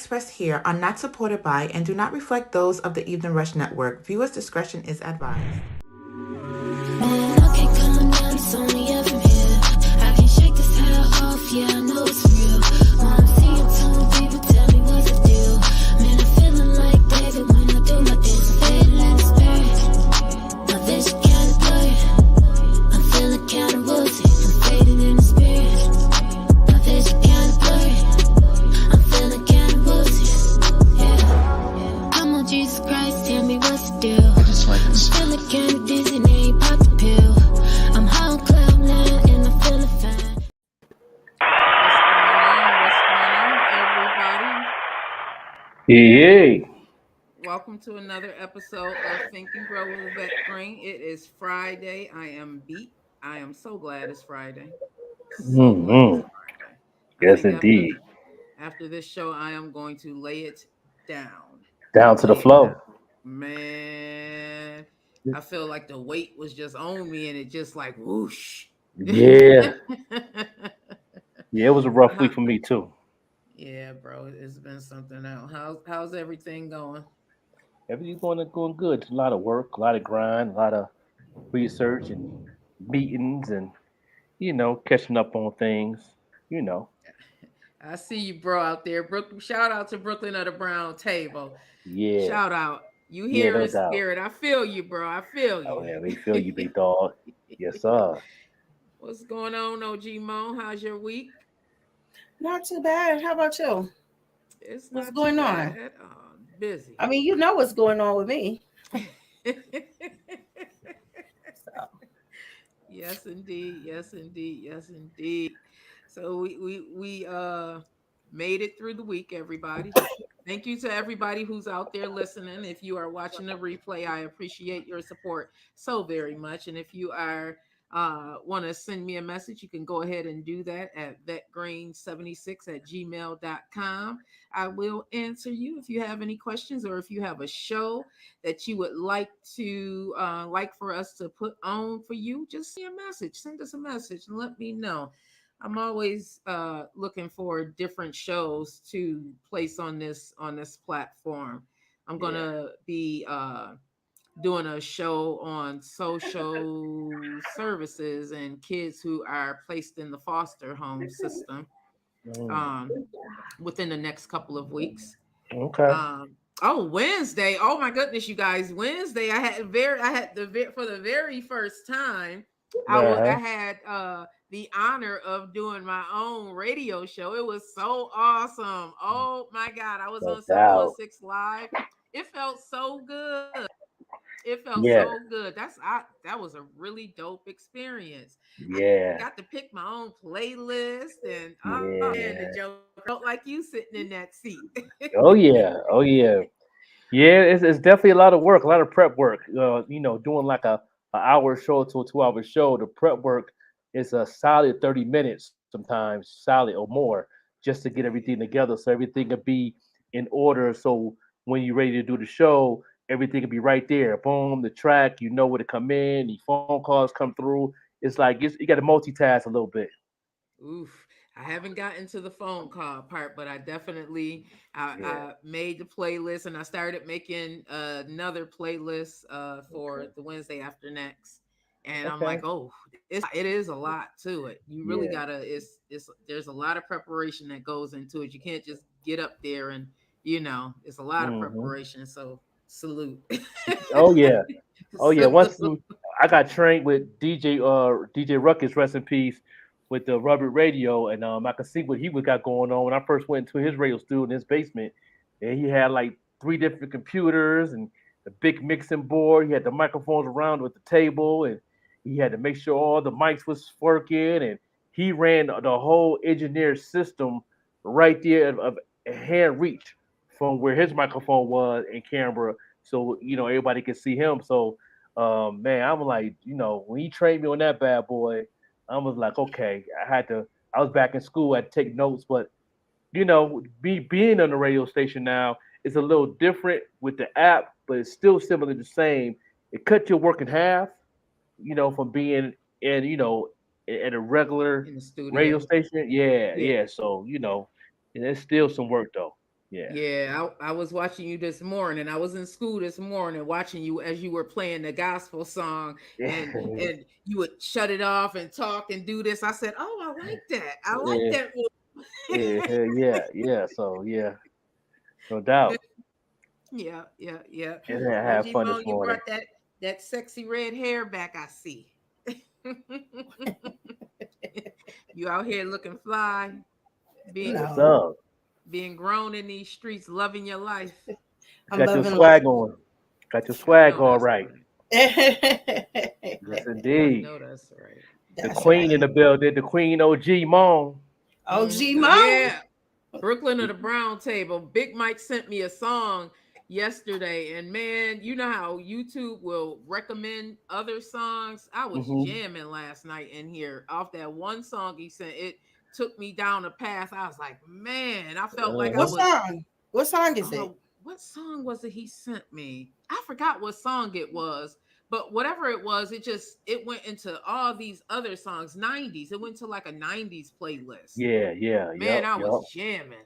expressed here are not supported by and do not reflect those of the Evening Rush Network. Viewers' discretion is advised. Man, I can't calm down, it's only up from here. I can't shake this high off, yeah, I know it's real. When I'm seeing two people, tell me what's the deal. Man, I'm feeling like David when I do my dance. I'm fading like a spirit, my vision kinda blurred. I'm feeling kinda woozy, I'm fading in the spirit. My vision kinda blurred, I'm feeling kinda woozy, yeah. Come on, Jesus Christ, tell me what's the deal. I'm feeling kinda dizzy, and ain't pop the pill. I'm high on cloud nine, and I'm feeling fine. What's going on, everybody? Yay. Welcome to another episode of Think and Grow with Vette Green. It is Friday. I am beat. I am so glad it's Friday. So glad it's Mm-hmm. Friday. I Yes, think indeed. after this show, I am going to lay it down. Down to the Lay it down. flow. Man, I feel like the weight was just on me and it just like whoosh. Yeah. Yeah, it was a rough How, week for me too. Yeah, bro, it's been something else. How's everything going? Everything's going good. It's a lot of work, a lot of grind, a lot of research and meetings and catching up on things. You know. I see you, bro, out there. Shout out to Brooklyn of the Brown Table. Yeah. Shout out. You Yeah, here no in doubt. spirit. I feel you, bro. I feel Oh you. yeah, we feel you, big dog. Yes, sir. What's going on, OG Mo? How's your week? Not too bad. How about you? It's What's not too going bad on? at all. Busy. I mean, you know what's going on with me. So, Yes, indeed. Yes, indeed. Yes, indeed. So we made it through the week, everybody. Thank you to everybody who's out there listening. If you are watching the replay, I appreciate your support so very much. And if you are want to send me a message, you can go ahead and do that at vetgreen76 at gmail.com. I will answer you if you have any questions or if you have a show that you would like for us to put on for you, just send a message. Send us a message and let me know. I'm always looking for different shows to place on this platform. I'm Yeah. gonna be doing a show on social services and kids who are placed in the foster home system Mm. um, within the next couple of weeks. Okay. Oh, Wednesday. Oh my goodness, you guys. Wednesday for the very first time I Uh-huh. had the honor of doing my own radio show. It was so awesome. Oh my god. I was No on doubt. 716 Live. It felt so good. It felt so Yeah. good. That was a really dope experience. I Yeah. got to pick my own playlist and oh man, the Yeah. joke felt like you sitting in that seat. Oh yeah. Oh yeah. Yeah, it's definitely a lot of work, a lot of prep work. Doing like a hour show to a 2 hour show. The prep work is a solid 30 minutes, sometimes solid or more, just to get everything together so everything can be in order. So when you're ready to do the show, everything can be right there. Boom, the track, you know where to come in. The phone calls come through. It's like you got to multitask a little bit. Oof. I haven't gotten to the phone call part, but I definitely Yeah. I made the playlist and I started making another playlist for the Wednesday after next. And I'm Okay. like, oh, it is a lot to it. You really Yeah. gotta it's there's a lot of preparation that goes into it. You can't just get up there and it's a lot of Hmm. preparation. So salute. Oh yeah. Oh yeah, once Salute. I got trained with DJ Ruckus, rest in peace, with the Rubber Radio, and I could see what he was got going on when I first went into his radio studio in his basement. And he had like three different computers and a big mixing board. He had the microphones around with the table, and he had to make sure all the mics was working. And he ran the whole engineer system right there of hand reach from where his microphone was in camera, so everybody could see him. So man, I'm like, when he trained me on that bad boy, I was like, okay, I was back in school, I had to take notes, but being on the radio station now is a little different with the app, but it's still similar the same. It cut your work in half, from being in, at a regular In the radio studio. station. Yeah, Yeah. yeah. So, and there's still some work though. Yeah. Yeah, I was watching you this morning. I was in school this morning watching you as you were playing the gospel song, and you would shut it off and talk and do this. I said, "Oh, I like that. I like Yeah, that yeah, move." hell yeah, yeah. So yeah, no doubt. Yeah, yeah, yeah. And I had OG fun Mo, this you morning. brought that sexy red hair back, I see. You out here looking fly, That's being what's No, up. being grown in these streets, loving your life. I'm Got your loving life. swag on. Got your I swag know all that's right. right. Yes, I indeed. know that's right. The That's queen in right. the building. The queen OG Mon. OG Mo. Yeah, Brooklyn of the Brown Table. Big Mike sent me a song yesterday, and man, you know how YouTube will recommend other songs. I was Mm-hmm. jamming last night in here off that one song he sent. It took me down a path. I was like, man, I felt like I What Uh-huh. was. song? What song is it? Oh, what song was it he sent me? I forgot what song it was, but whatever it was, it went into all these other songs, 90s. It went to like a 90s playlist. Yeah, yeah, Man, yep, I was yep. jamming.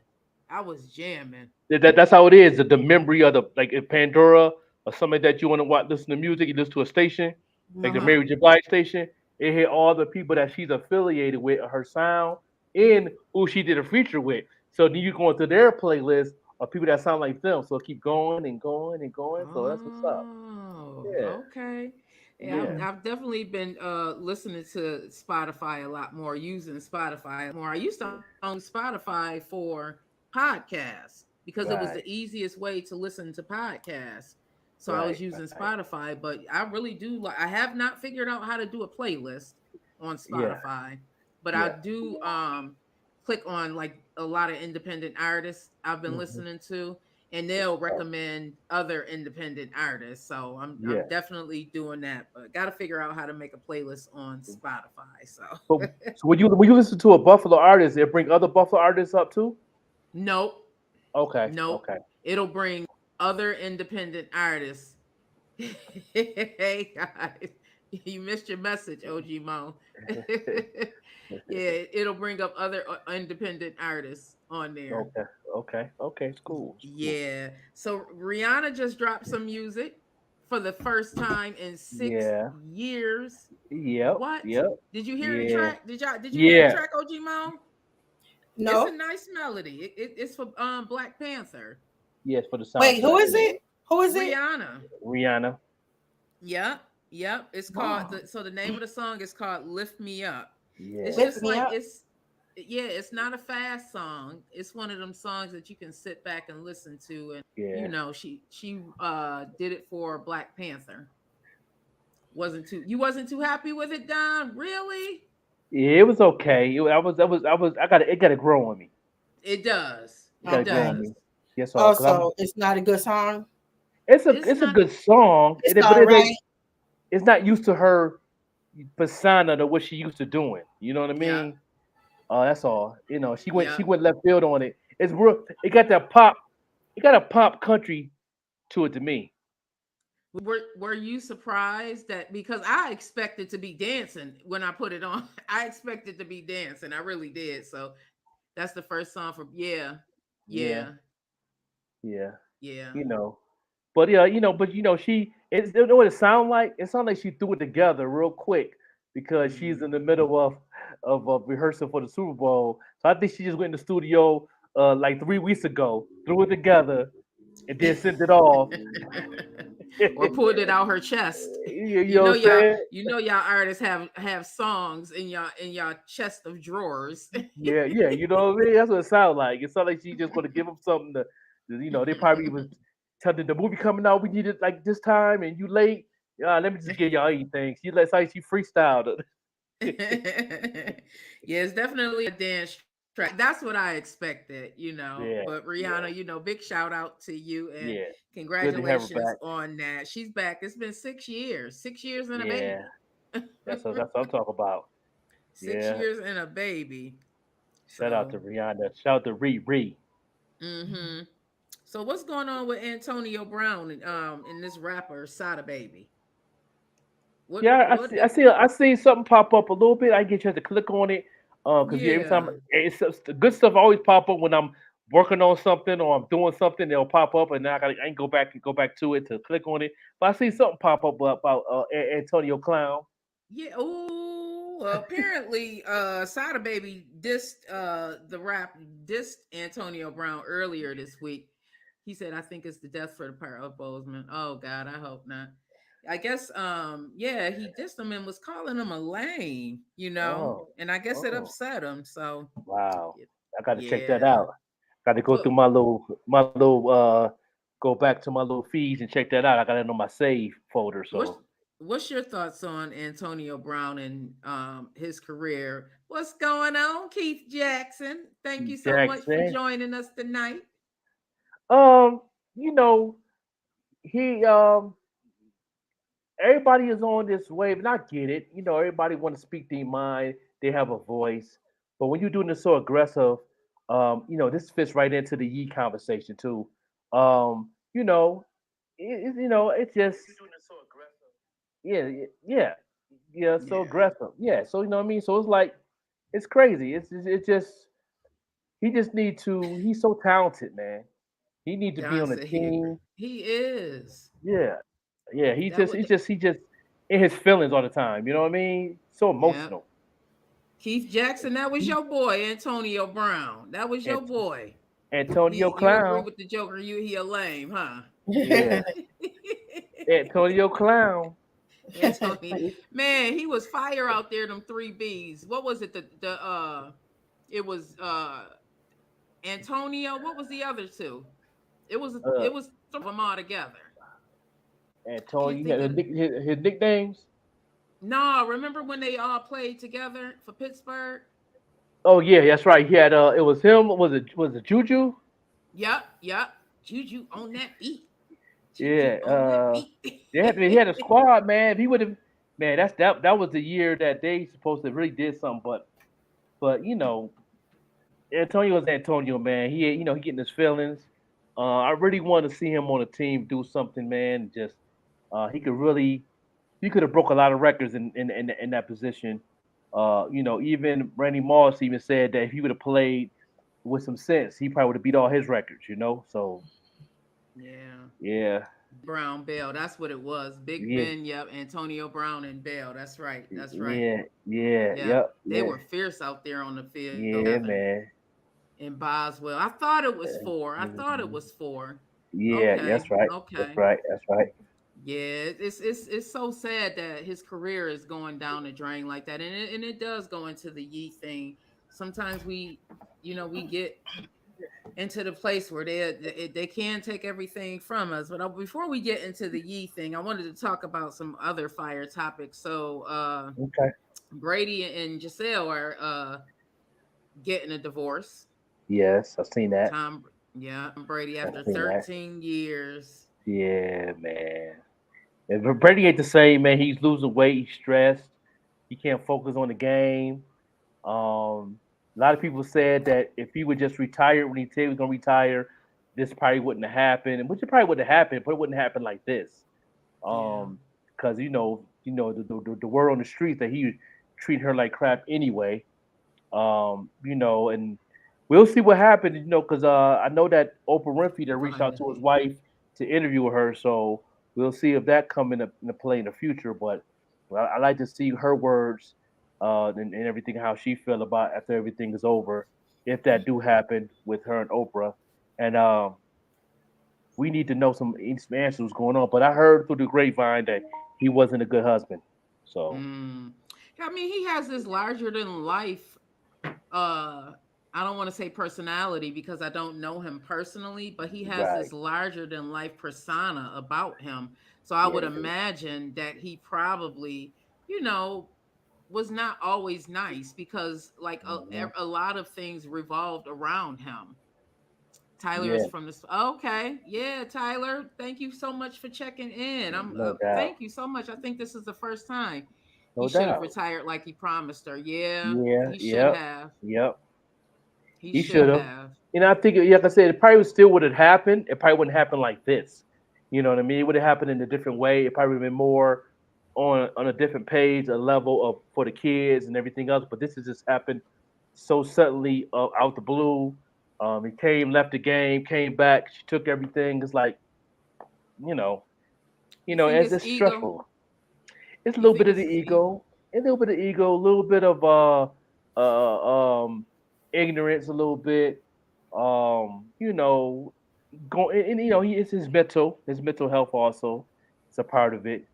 I was jamming. That's how it is. The memory of the like in Pandora or something that you want to watch, listen to music, you listen to a station, like the Uh-huh. Mary J. Blige station. It hit all the people that she's affiliated with, her sound, and who she did a feature with. So then you go into their playlist of people that sound like them. So it keep going and going and going. So that's what's up. Oh, Yeah, okay. Yeah, yeah, I've definitely been listening to Spotify a lot more, using Spotify more. I used to own Spotify for podcasts because it was right, the easiest way to listen to podcasts. So I was right, using right. Spotify, but I really do like I have not figured out how to do a playlist on Yeah, Spotify, but I yeah. do click on like a lot of independent artists I've been Hmm. listening to, and they'll recommend other independent artists. So I'm Yeah. definitely doing that, but got to figure out how to make a playlist on Spotify. So But so when you listen to a Buffalo artist, it bring other Buffalo artists up too. nope, Okay, nope. okay. It'll bring other independent artists. Hey guys, you missed your message, OG Mo. Yeah, it'll bring up other independent artists on there. Okay, okay, okay. It's cool. It's cool. Yeah. So Rihanna just dropped some music for the first time in six Yeah. years. Yep. What? Yep. Did you hear the Yeah. track? Did you hear the Yeah. track, OG Mo? It's a No. nice melody. It's for Black Panther. Yes, for the Wait, who soundtrack. is Yeah. it? Who is it? Rihanna. Rihanna. Yep. Yep. It's called Oh, so the name of the song is called Lift Me Up. It's Yeah. lift just me like up. it's not a fast song. It's one of them songs that you can sit back and listen to, and Yeah. she did it for Black Panther. Wasn't too happy with it, Don? Really? Yeah. It was okay. I was. I got. It got to grow on me. It does. It got to It grow Okay. on does. me. Yes, all. Cause I'm. Also, it's not a good song. It's a. It's It's a not good song. It's But all it ain't. right. It's not used to her persona to what she used to doing. You know what I yeah, mean? That's all. She went. yeah. She went left field on it. It's real. It got that pop. It got a pop country to it to me. Were you surprised that because I expected to be dancing when I put it on? I expected to be dancing. I really did. So that's the first song for Yeah. yeah, Yeah. yeah. You know. But yeah, she it's you know what it sound like? It sounds like she threw it together real quick because she's Mm. in the middle of rehearsing for the Super Bowl. So I think she just went in the studio like 3 weeks ago, threw it together, and then sent it off. Or you, pulled it out her chest. you know what I'm saying? You know y'all artists have songs in y'all chest of drawers. Yeah, yeah, you know what I mean? That's what it sounds like. It sounds like she just want to give them something they probably was telling the movie coming out, we need it like this time, and you late. Yeah, let me just give y'all anything. It's like she freestyled it. Yeah, it's definitely a dance track. That's what I expected, you know. Yeah, But yeah, Rihanna, big shout out to you and yeah. Good to have her congratulations back. on that. She's back. It's been 6 years, 6 years and a Yeah, baby. that's what I'm talking about. Six Yeah. years and a baby. Shout out So, to Rihanna. Shout out to Riri. mm-hmm. So what's going on with Antonio Brown and in this rapper Sada Baby? Yeah, I What see. I see something pop up a little bit. I get you to click on it. Cause yeah, every time yeah. it's the good stuff always pop up when I'm working on something or I'm doing something, they'll pop up, and then I ain't go back to it to click on it. But I see something pop up about Antonio Clown. Yeah. Oh, apparently, Sada Baby dissed dissed Antonio Brown earlier this week. He said, "I think it's the death for the Power Bozeman." Oh God, I hope not. I guess, yeah, he dissed him and was calling him a lame, Oh, and I guess it oh, upset him. So, wow! y- I got to check that yeah. out. Got to go through What my little go back to my little feeds and check that out. I got it on my save folder. what's So what's your thoughts on Antonio Brown and his career? What's going on, Keith Jackson? Thank you Keith so much for Jackson, joining us tonight. um, you know, he everybody is on this wave, and I get it. You know, everybody want to speak their mind. They have a voice, but when you're doing this so aggressive, this fits right into the Yee conversation too. You know, it's just yeah, yeah, yeah, so Yeah, aggressive. Yeah, so you know what I mean. So it's like it's crazy. It's just he just need to. He's so talented, man. He need to be Don on a said team. he is Yeah, yeah. that would He just in his feelings all the time. You know what I mean? So yeah. emotional. Keith Jackson, that was He, your boy, Antonio Brown. That was your Ant- boy. Antonio You agree Clown. with the Joker? He a lame, huh? Yeah, Antonio Clown. Antonio, man, he was fire out there. Them three B's. What was it? It was Antonio. What was the other two? Uh, It was three of them all together. I Antonio. can't You think got of. his nicknames. No, remember when they all played together for Pittsburgh? Oh yeah, that's right. He had it was him. Was it Juju? Yep, yep. Juju on that beat. Juju Yeah. on that beat. He had a squad, man. If he would have, man. That was the year that they supposed to really did something. But Antonio is Antonio, man. He getting his feelings. I really want to see him on a team do something, man. Just he could have broke a lot of records in that position. Even Randy Moss even said that if he would have played with some sense, he probably would have beat all his records. So Yeah. yeah, Brown Bell. That's what it was. Big yeah, Ben, yep. Antonio Brown and Bell. That's right. That's right. yeah, yeah, Yep. yep, They yeah, were fierce out there on the field yeah, together man. in Boswell. I thought it was four. I thought it Mhm. was four. Yeah, Okay. that's right. That's Okay. right. That's right. Yeah, it's so sad that his career is going down the drain like that, and it does go into the Yee thing. Sometimes we get into the place where they can take everything from us. But before we get into the Yee thing, I wanted to talk about some other fire topics. So Okay. Brady and Giselle are getting a divorce. Yes, I've seen that. Tom, yeah, Brady I've after seen that. 13 years. Yeah, man. If Brady ain't the same, man. He's losing weight. He's stressed. He can't focus on the game. A lot of people said that if he would just retire when he said he was gonna retire, this probably wouldn't have happened, and which it probably would have happened, but it wouldn't happen like this. Yeah. Because the word on the street that he would treat her like crap anyway. And we'll see what happens. Because I know that Oprah Winfrey that reached out to his Finally. wife to interview her, so we'll see if that come into play in the future. But well, I like to see her words and everything, how she feel about after everything is over, if that do happen with her and Oprah. And we need to know some answers what's going on. But I heard through the grapevine that he wasn't a good husband. So Mm. I mean, he has this larger than life. Uh, I don't want to say personality because I don't know him personally, but he has right, this larger than life persona about him. So I yeah, would he do. imagine that he probably, you know, was not always nice because like Hmm. a lot of things revolved around him. Tyler is Yeah, from this. Okay, yeah, Tyler. Thank you so much for checking in. I'm. no doubt, Thank you so much. I think this is the first time he no should have doubt. retired like he promised her. Yeah, Yeah, he should yep, have. yep. He He should should have. have. I think, like I said, it probably still would have happened. It probably wouldn't happen like this. You know what I mean? It would have happened in a different way. It probably would have been more on a different page, a level of for the kids and everything else. But this has just happened so suddenly out the blue. He came, left the game, came back. She took everything. It's like, you know, You think as it's it's ego? stressful. It's a You little think bit of it's the his ego? ego, a little bit of ignorance, a little bit, you know, and it's his mental health also. It's a part of it.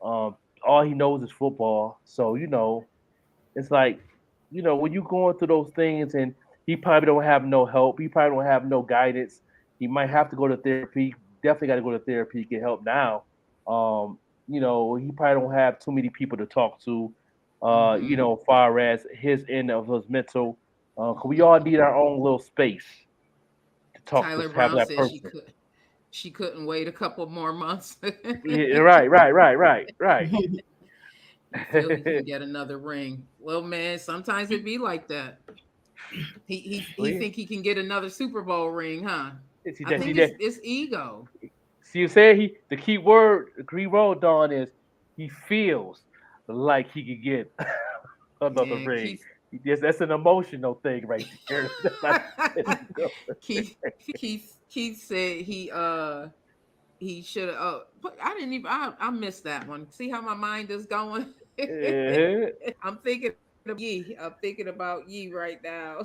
Um, all he knows is football, so it's like, when you going through those things, and he probably don't have no help. He probably don't have no guidance. He might have to go to therapy. Definitely got to go to therapy, get help now. Um, he probably don't have too many people to talk to. Mm-hmm. Far as his end of his mental. 'Cause we all need our own little space to talk to Tyler have Brown that said person. she couldn't wait a couple more months. Yeah, right, right, right, right, right. He feel he can get another ring. Well, man, sometimes it be like that. He See, think he can get another Super Bowl ring, huh? see I that, see think that. it's ego. See, you said the key word, the key word, Don, is he feels like he could get another Yeah, ring. Yes, that's an emotional thing right there. That's not physical. Keith Keith said he should have. Oh, I didn't even. I missed that one. See how my mind is going. Uh-huh. I'm thinking of Yee. I'm thinking about Yee right now.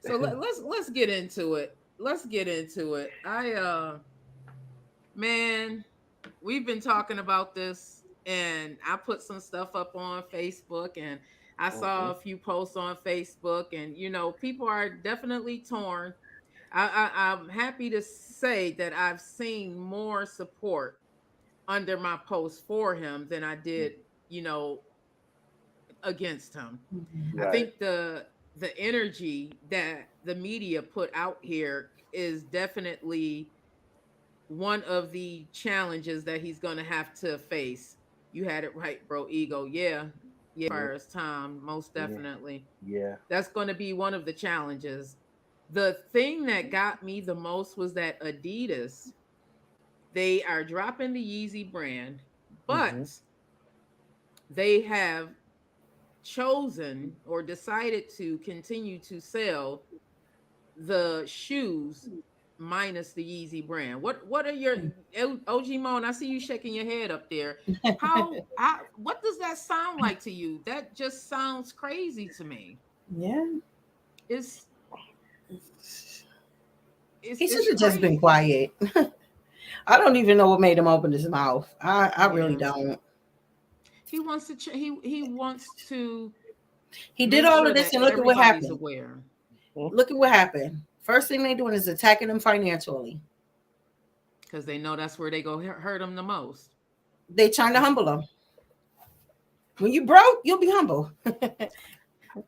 So let's get into it. Let's get into it. Man, we've been talking about this, and I put some stuff up on Facebook, and I saw Mhm. a few posts on Facebook, and people are definitely torn. I'm happy to say that I've seen more support under my post for him than I did, you know, against him. I Right. think the energy that the media put out here is definitely one of the challenges that he's going to have to face. You had it right, bro. Ego. Yeah. Yeah. Yeah. First time, most Yeah. definitely. Yeah. That's going to be one of the challenges. The thing that got me the most was that Adidas, they are dropping the Yeezy brand, Hmm. but they have chosen or decided to continue to sell the shoes minus the Yeezy brand. What are your OG Mon? I see you shaking your head up there. What does that sound like to you? That just sounds crazy to me. Yeah. It's He should it's have just been crazy. quiet. I don't even know what made him open his mouth. I really Yeah. don't. He wants to he wants to He did make all of sure this, that and look at what everybody's happened. aware Look at what happened. First thing they doing is attacking him financially. because they know that's where they go hurt him the most. They trying to humble him. When you broke, you'll be humble.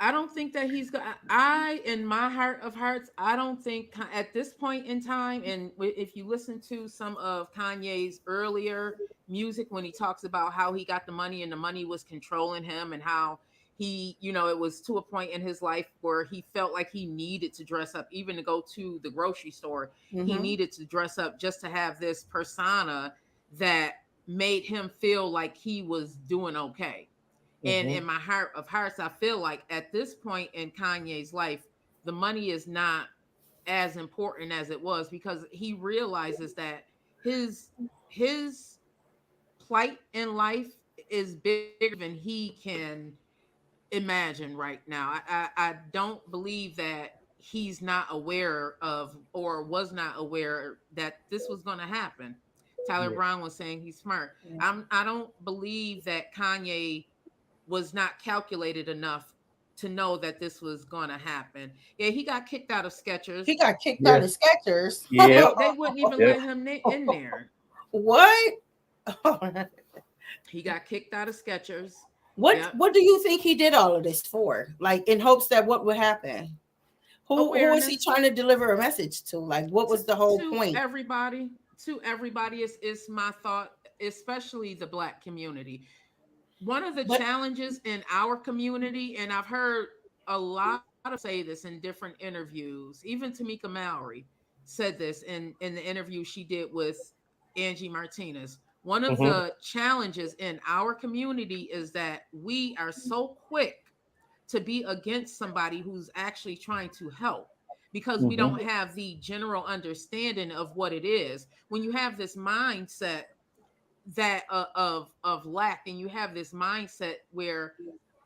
I don't think that he's going. I, in my heart of hearts, I don't think at this point in time, and if you listen to some of Kanye's earlier music when he talks about how he got the money and the money was controlling him, and how it was to a point in his life where he felt like he needed to dress up, even to go to the grocery store. He Mm-hmm. needed to dress up just to have this persona that made him feel like he was doing okay. And Hmm. in my heart of hearts, I feel like at this point in Kanye's life, the money is not as important as it was, because he realizes that his his plight in life is bigger than he can imagine right now. I don't believe that he's not aware of, or was not aware that this was going to happen. Tyler Yeah. Brown was saying he's smart. I don't believe that Kanye was not calculated enough to know that this was going to happen. Yeah, he got kicked out of Skechers. He got kicked out Yeah. of Skechers. Yeah. They wouldn't even Yeah. let him in there. What? He got kicked out of Skechers. what? Yep. What do you think he did all of this for? Like in hopes that what would happen? Who is he Awareness trying to deliver a message to? Like what to, was the whole to point? everybody. To everybody is my thought, especially the Black community. One of the But challenges in our community, and I've heard a lot of say this in different interviews, even Tamika Mallory said this in the interview she did with Angie Martinez. One of Hmm. the challenges in our community is that we are so quick to be against somebody who's actually trying to help. because we don't have the general understanding of what it is. When you have this mindset that of lack, and you have this mindset where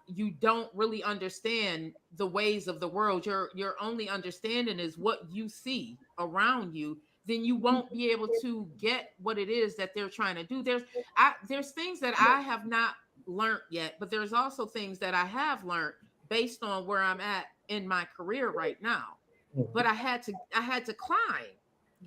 you don't really understand the ways of the world, your only understanding is what you see around you, then you won't be able to get what it is that they're trying to do. There's things that I have not learned yet, but there's also things that I have learned based on where I'm at in my career right now. But I had to climb,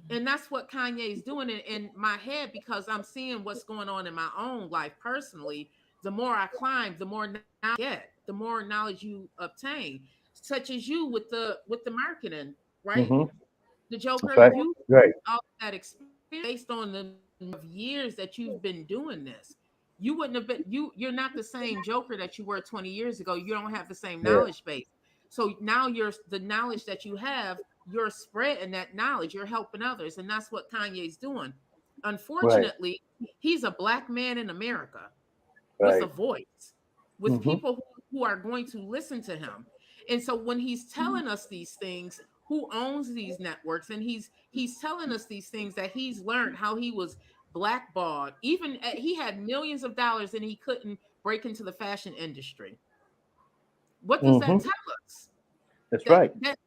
and that's what Kanye is doing in my head, because I'm seeing what's going on in my own life personally. The more I climb, the more knowledge I get, the more knowledge you obtain, such as you with the marketing, right? Mm-hmm. The That's Joker, right. you Right. all that experience based on the number of years that you've been doing this. You wouldn't have been you're not the same Joker that you were 20 years ago. You don't have the same Yeah. knowledge base. So now you're the knowledge that you have, you're spreading that knowledge, you're helping others, and that's what Kanye's doing. Right. Unfortunately, he's a black man in America with a Right. voice, with Mm-hmm. people who are going to listen to him. And so when he's telling us these things, who owns these networks, and he's telling us these things that he's learned, how he was blackballed, even he had millions of dollars and he couldn't break into the fashion industry. What does that Mm-hmm. tell us? That's that right. that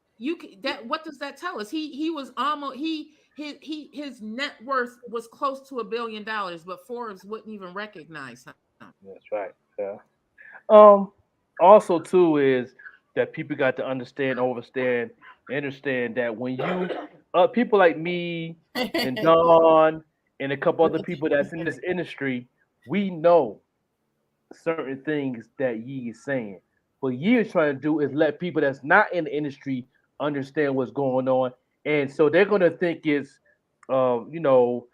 that what does that tell us? He was almost his net worth was close to $1 billion, but Forbes wouldn't even recognize him. That's right. Yeah. Um. Also, too, is that people got to understand, understand, understand that when you, people like me and Don and a couple other people that's in this industry, we know certain things that Ye is saying. What Ye is trying to do is let people that's not in the industry understand what's going on, and so they're gonna think it's, you know,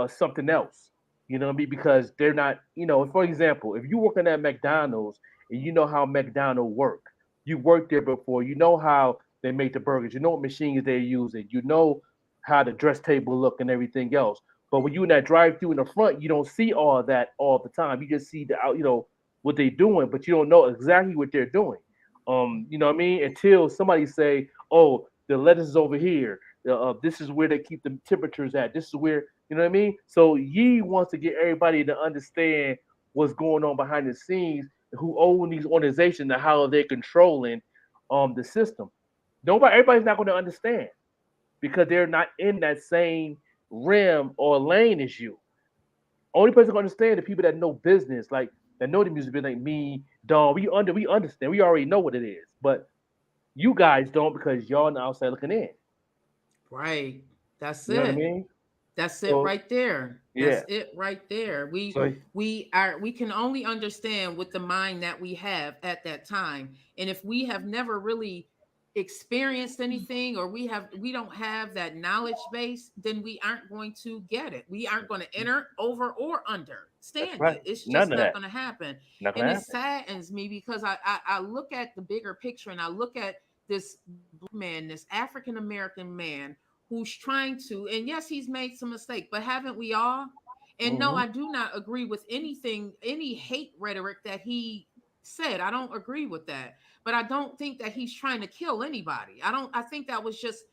something else. You know what I mean? Because they're not. You know, for example, if you working at McDonald's and you know how McDonald's work, you worked there before. You know how they make the burgers. You know what machines they're using. You know how the dress table look and everything else. But when you in that drive through in the front, you don't see all of that all the time. You just see the out, you know, what they're doing, but you don't know exactly what they're doing. You know what I mean? Until somebody say, "Oh, the lettuce is over here. This is where they keep the temperatures at. This is where," you know what I mean. So Ye wants to get everybody to understand what's going on behind the scenes, who own these organizations, and how they're controlling the system. Nobody, everybody's not going to understand because they're not in that same rim or lane as you. Only person can understand the people that know business, like that know the music business, like me, Don. We understand. We already know what it is, but you guys don't because y'all on the outside looking in. Right. That's You know what I it. mean? That's it So right there. yeah. That's it right there. So We can only understand with the mind that we have at that time. And if we have never really experienced anything, or we don't have that knowledge base, then we aren't going to get it. We aren't going to enter, over, or that's understand right. it. It's None just of not that. going to happen. Not And gonna it happen. saddens me because I look at the bigger picture, and I look at this man, this African American man who's trying to, and yes, he's made some mistake, but haven't we all? And no, Hmm. I do not agree with anything, any hate rhetoric that he said. I don't agree with that. But I don't think that he's trying to kill anybody. I think that was just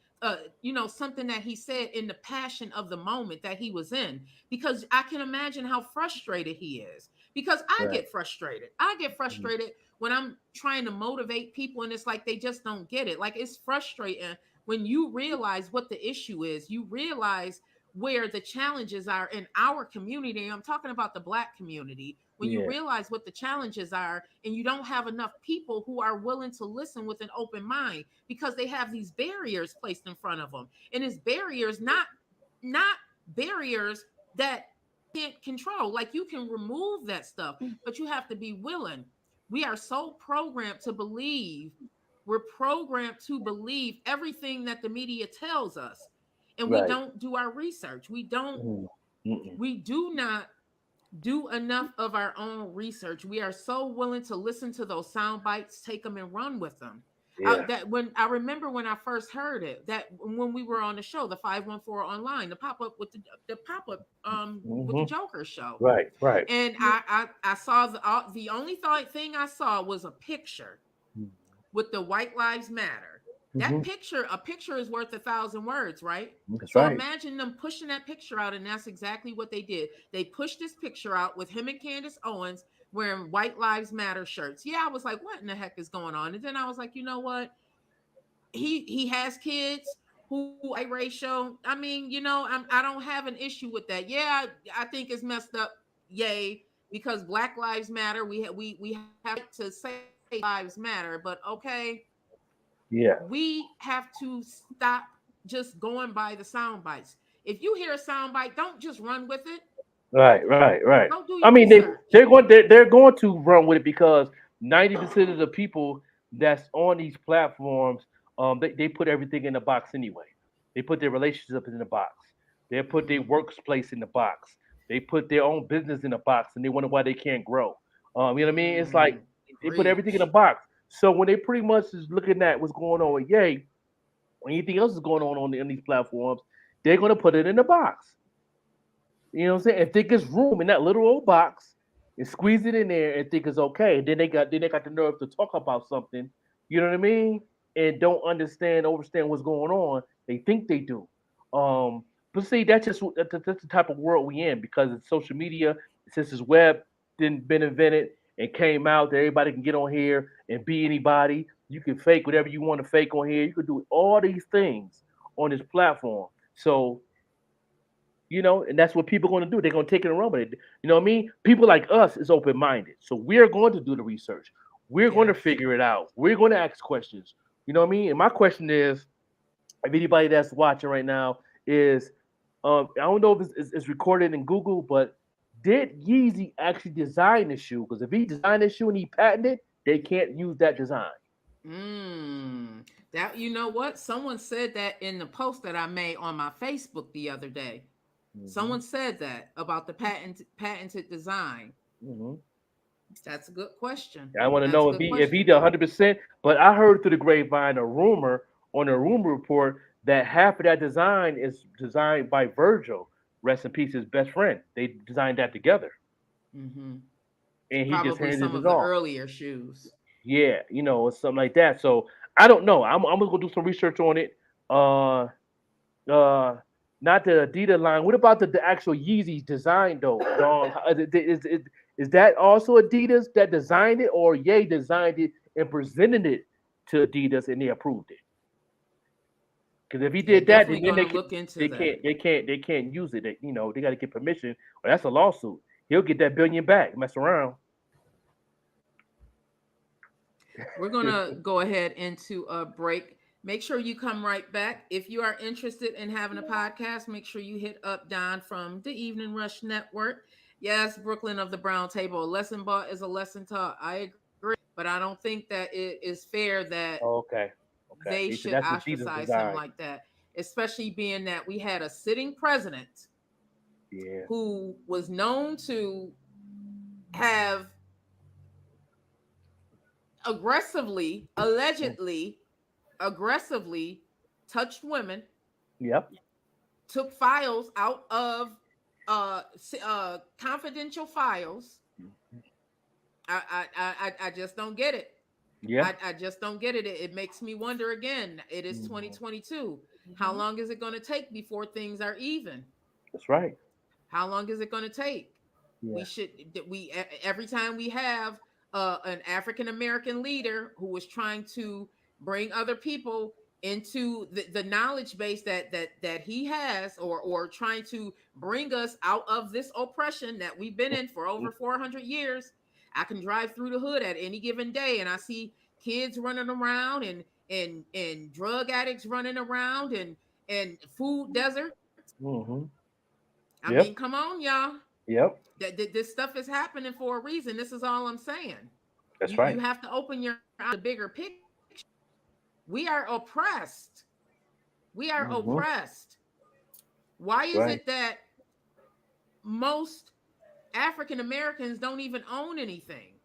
something that he said in the passion of the moment that he was in, because I can imagine how frustrated he is, because I Right. get frustrated. I get Mhm. frustrated when I'm trying to motivate people and it's like they just don't get it. Like, it's frustrating when you realize what the issue is. You realize where the challenges are in our community. I'm talking about the Black community. When you Yeah. realize what the challenges are, and you don't have enough people who are willing to listen with an open mind, because they have these barriers placed in front of them. And it's barriers, not barriers that can't control. Like, you can remove that stuff, but you have to be willing. We are so programmed to believe, we're programmed to believe everything that the media tells us, and we Right. don't do our research. Mm. Mm-mm. We do not do enough of our own research. We are so willing to listen to those sound bites, take them and run with them. Yeah. That when I remember when I first heard it, that when we were on the show, the 514 online, the pop up with the pop up with the Hmm. Joker show, Right. Right. and I saw the only thing I saw was a picture with the White Lives Matter. That Mm-hmm. picture, a picture is worth 1,000 words, right? That's So right. imagine them pushing that picture out, and that's exactly what they did. They pushed this picture out with him and Candace Owens wearing White Lives Matter shirts. Yeah, I was like, what in the heck is going on? And then I was like, you know what? He has kids who biracial. I mean, I don't have an issue with that. Yeah, I think it's messed up. Yay, because Black Lives Matter. We have to say lives matter, but okay, Yeah. we have to stop just going by the sound bites. If you hear a sound bite, don't just run with it. Right, right, right. Go do I your mean, research. they're going to run with it because 90% of the people that's on these platforms, they put everything in the box anyway. They put their relationships in the box. They put their Mm-hmm. workplace in the box. They put their own business in the box, and they wonder why they can't grow. You know what I mean? It's like Mm, they put everything in a preach. box. So when they pretty much is looking at what's going on with Yay, or anything else is going on these platforms, they're going to put it in the box. You know what I'm saying? If they gets room in that little old box and squeeze it in there and think it's okay, then they got the nerve to talk about something, you know what I mean? And don't understand what's going on. They think they do. But see, that's the type of world we in because it's social media, since this web didn't been invented and came out that everybody can get on here and be anybody. You can fake whatever you want to fake on here. You can do all these things on this platform. So and that's what people are going to do. They're going to take it and run with it. You know what I mean? People like us is open minded, so we're going to do the research. We're going to Yes. figure it out. We're going to ask questions. You know what I mean? And my question is, if anybody that's watching right now is, I don't know if it's recorded in Google, but did Yeezy actually design the shoe? Because if he designed the shoe and he patented, they can't use that design. That, you know what? Someone said that in the post that I made on my Facebook the other day. Hmm. Someone said that about the patented design. Hmm. That's a good question. I want to That's a know good if he question. did 100%. But I heard through the grapevine a rumor on a rumor report that half of that design is designed by Virgil, rest in peace, his best friend. They designed that together, Hmm. and he just Probably handed some it of the off. earlier shoes. Yeah, or something like that. So I don't know. I'm gonna go do some research on it. Uh, uh, Not the Adidas line. What about the actual Yeezy design though? Dog? Is that also Adidas that designed it, or Ye designed it and presented it to Adidas and they approved it? Because if he Yeah, did that, definitely then gonna look into they that. can't they can't they can't use it. They got to get permission, or that's a lawsuit. He'll get that billion back. Mess around. We're gonna go ahead into a break. Make sure you come right back. If you are interested in having a podcast, make sure you hit up Don from the Evening Rush Network. Yes, Brooklyn of the Brown Table. A lesson bought is a lesson taught. I agree, but I don't think that it is fair that Oh, okay, okay. they He said should that's Adidas ostracize him design. like that, especially being that we had a sitting president Yeah. who was known to have aggressively, Mm. allegedly, aggressively touched women, Yep. took files out of confidential files. I just don't get it. Yeah. I just don't get it. It makes me wonder again. It is Mhm. 2022. How long is it going to take before things are even? That's right. How long is it going to take? Yeah. We every time we have an African American leader who is trying to bring other people into the knowledge base that he has, or trying to bring us out of this oppression that we've been in for over 400 years. I can drive through the hood at any given day and I see kids running around, and drug addicts running around, and food deserts. Hmm. I mean, Yep. come on, y'all. Yep. That this stuff is happening for a reason. This is all I'm saying. That's You right. have to open your eyes to the bigger picture. We are oppressed. We are Hmm. oppressed. Why That's is right. it that most African Americans don't even own anything?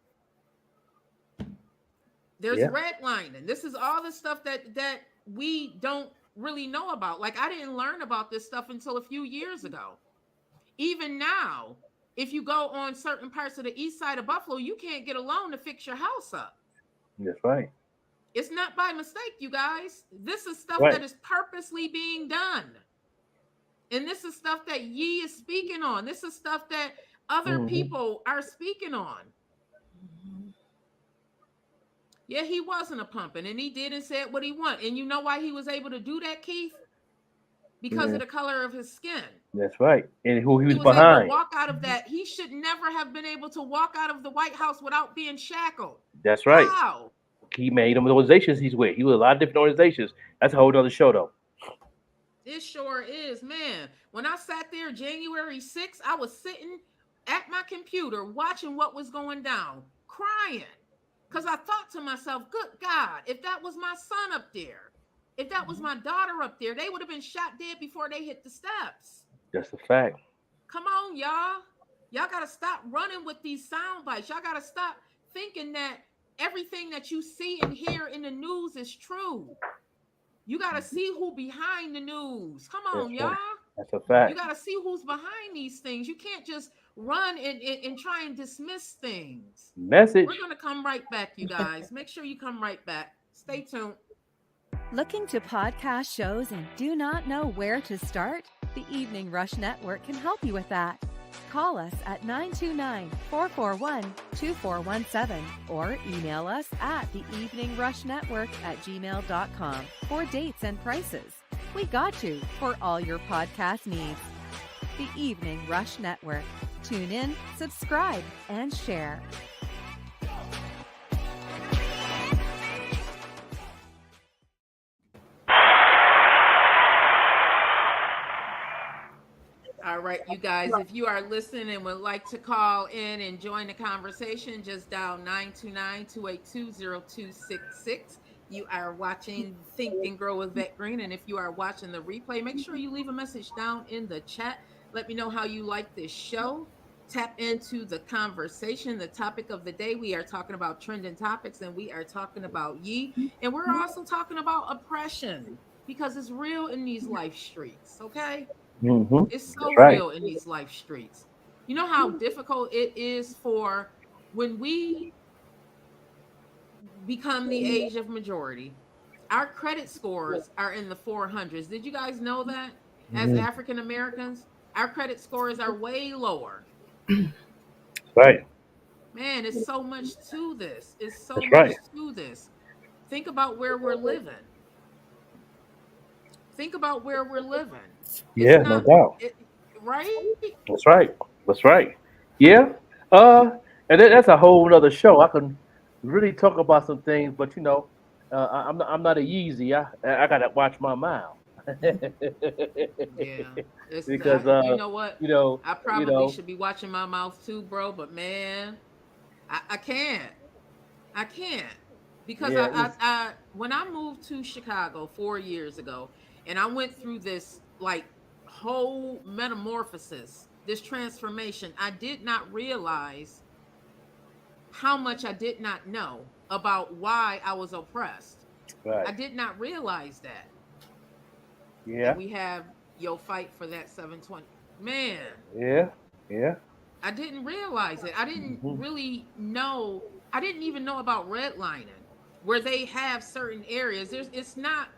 There's Yeah. redlining. This is all the stuff that we don't really know about. Like, I didn't learn about this stuff until a few years ago. Even now, if you go on certain parts of the east side of Buffalo, you can't get a loan to fix your house up. That's right. It's not by mistake, you guys. This is stuff Right. that is purposely being done. And this is stuff that Ye is speaking on. This is stuff that other Mm-hmm. people are speaking on. Yeah, he wasn't a pumping, and he did and said what he wanted. And you know why he was able to do that, Keith? Because Yeah, of the color of his skin. that's right. And who he He was was able to behind. walk out of that. He should never have been able to walk out of the White House without being shackled. That's right. How? He made them the organizations he's with. He was a lot of different organizations. That's a whole other show, though. It sure is, man. When I sat there January 6th, I was sitting at my computer watching what was going down, crying. Because I thought to myself, good God, if that was my son up there, if that was my daughter up there, they would have been shot dead before they hit the steps. That's a fact. Come on, y'all. Y'all got to stop running with these sound bites. Y'all got to stop thinking that everything that you see and hear in the news is true. You got to see who behind the news. Come That's on, y'all. right. That's a You fact. got to see who's behind these things. You can't just run and try and dismiss things. We're Message. going to come right back, you guys. Make sure you come right back. Stay tuned. Looking to podcast shows and do not know where to start? The Evening Rush Network can help you with that. Call us at 929-441-2417 or email us at theeveningrushnetwork@gmail.com for dates and prices. We got you for all your podcast needs. The Evening Rush Network. Tune in, subscribe, and share. All right, you guys, if you are listening and would like to call in and join the conversation, just dial 929-282-0266. You are watching Think and Grow with Vette Green. And if you are watching the replay, make sure you leave a message down in the chat. Let me know how you like this show. Tap into the conversation. The topic of the day, we are talking about trending topics, and we are talking about Ye. And we're also talking about oppression because it's real in these life streets, okay? Mm-hmm. It's so That's right. real in these life streets. You know how difficult it is for when we become the age of majority. Our credit scores are in the 400s. Did you guys know that? As Mm-hmm. African Americans, our credit scores are way lower. Right. Man, it's so much to this. It's so That's much right. to this. Think about where we're living. Think about where we're living. It's Yeah, no not doubt. right? That's right. That's right. Yeah. Uh, and that's a whole other show. I can really talk about some things, but I'm not a Yeezy. I gotta watch my mouth. Yeah, it's Because you know what? you know, I you probably know, should be watching my mouth too, bro. But man, I can't. I can't because yeah, I when I moved to Chicago 4 years ago, and I went through this like whole metamorphosis, this transformation. I did not realize how much I did not know about why I was oppressed. I right. did not realize that. And Yeah, we have Yo Fight for that 720. Man, yeah, yeah. I didn't realize it. I didn't Hmm. really know. I didn't even know about redlining, where they have certain areas. It's not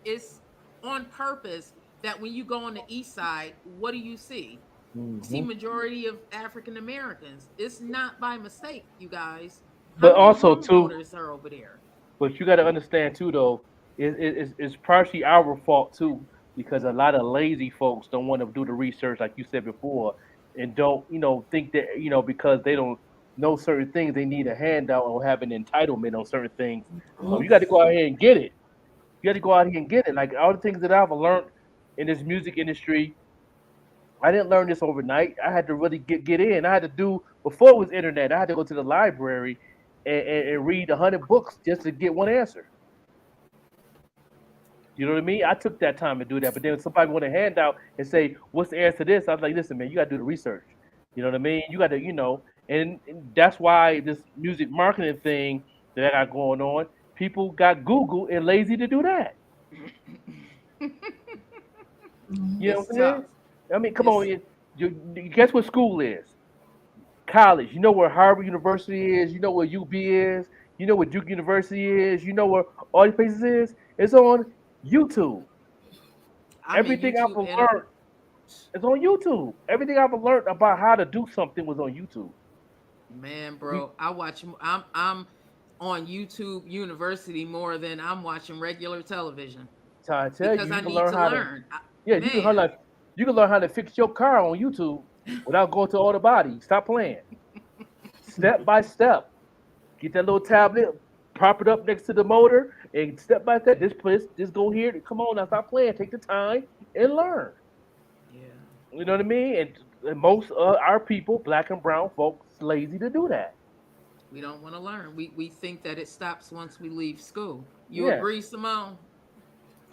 it's on purpose that when you go on the east side, what do you see? You see Hmm. majority of African Americans. It's not by mistake, you guys. How But many also too, homeowners are over there? but you got to understand too, though, it's partially our fault too, because a lot of lazy folks don't want to do the research, like you said before, and don't, think that, because they don't know certain things, they need a handout or have an entitlement on certain things. You got to go out here and get it. You got to go out here and get it. Like all the things that I've learned in this music industry, I didn't learn this overnight. I had to really get in. I had to do before it was internet. I had to go to the library and read 100 books just to get one answer. You know what I mean? I took that time to do that. But then somebody want a handout and say, "What's the answer to this?" I was like, "Listen, man, you got to do the research. You know what I mean? You got to, and that's why this music marketing thing that I got going on. People got Google and lazy to do that. You know It's what I'm saying? tough. I mean, come on. It's Guess what school is? College. You know where Harvard University is. You know where UB is. You know what Duke University is? You know where all these places is? It's on YouTube. I mean, Everything I've YouTube and learned is on YouTube. Everything I've learned about how to do something was on YouTube. man, We bro, I watch. I'm on YouTube University more than I'm watching regular television try to tell because you, I you can need learn to how to. learn. Yeah, Man, you can learn how to fix your car on YouTube without going to all the body. Stop playing. Step by step. Get that little tablet, prop it up next to the motor, and step by step. This place, just go here. Come on now, stop playing. Take the time and learn. yeah. You know what I mean? And most of our people, black and brown folks, lazy to do that. We don't want to learn. We think that it stops once we leave school. You Yeah. agree, Simone?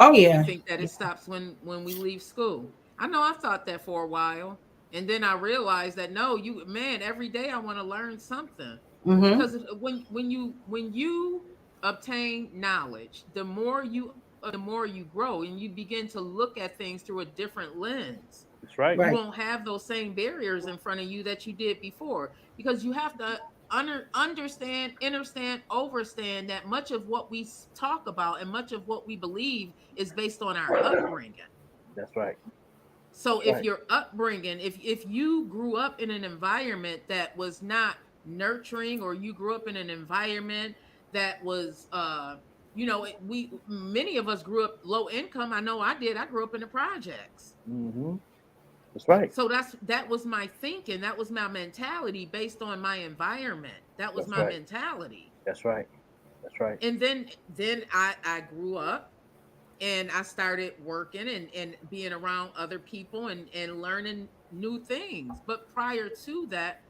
Oh You yeah. think that it stops when we leave school. I know I thought that for a while, and then I realized that no, you man, every day I want to learn something Mm-hmm. because when you obtain knowledge, the more you grow and you begin to look at things through a different lens. That's right. You Right. won't have those same barriers in front of you that you did before because you have to understand, overstand that much of what we talk about and much of what we believe is based on our upbringing. That's right. So That's if right. your upbringing, if you grew up in an environment that was not nurturing, or you grew up in an environment that was we many of us grew up low income. I know I did. I grew up in the projects. Hmm. That's right. So that was my thinking, that was my mentality based on my environment, that was That's my right. mentality. That's right. That's right. And then I grew up and I started working and being around other people and learning new things. But prior to that,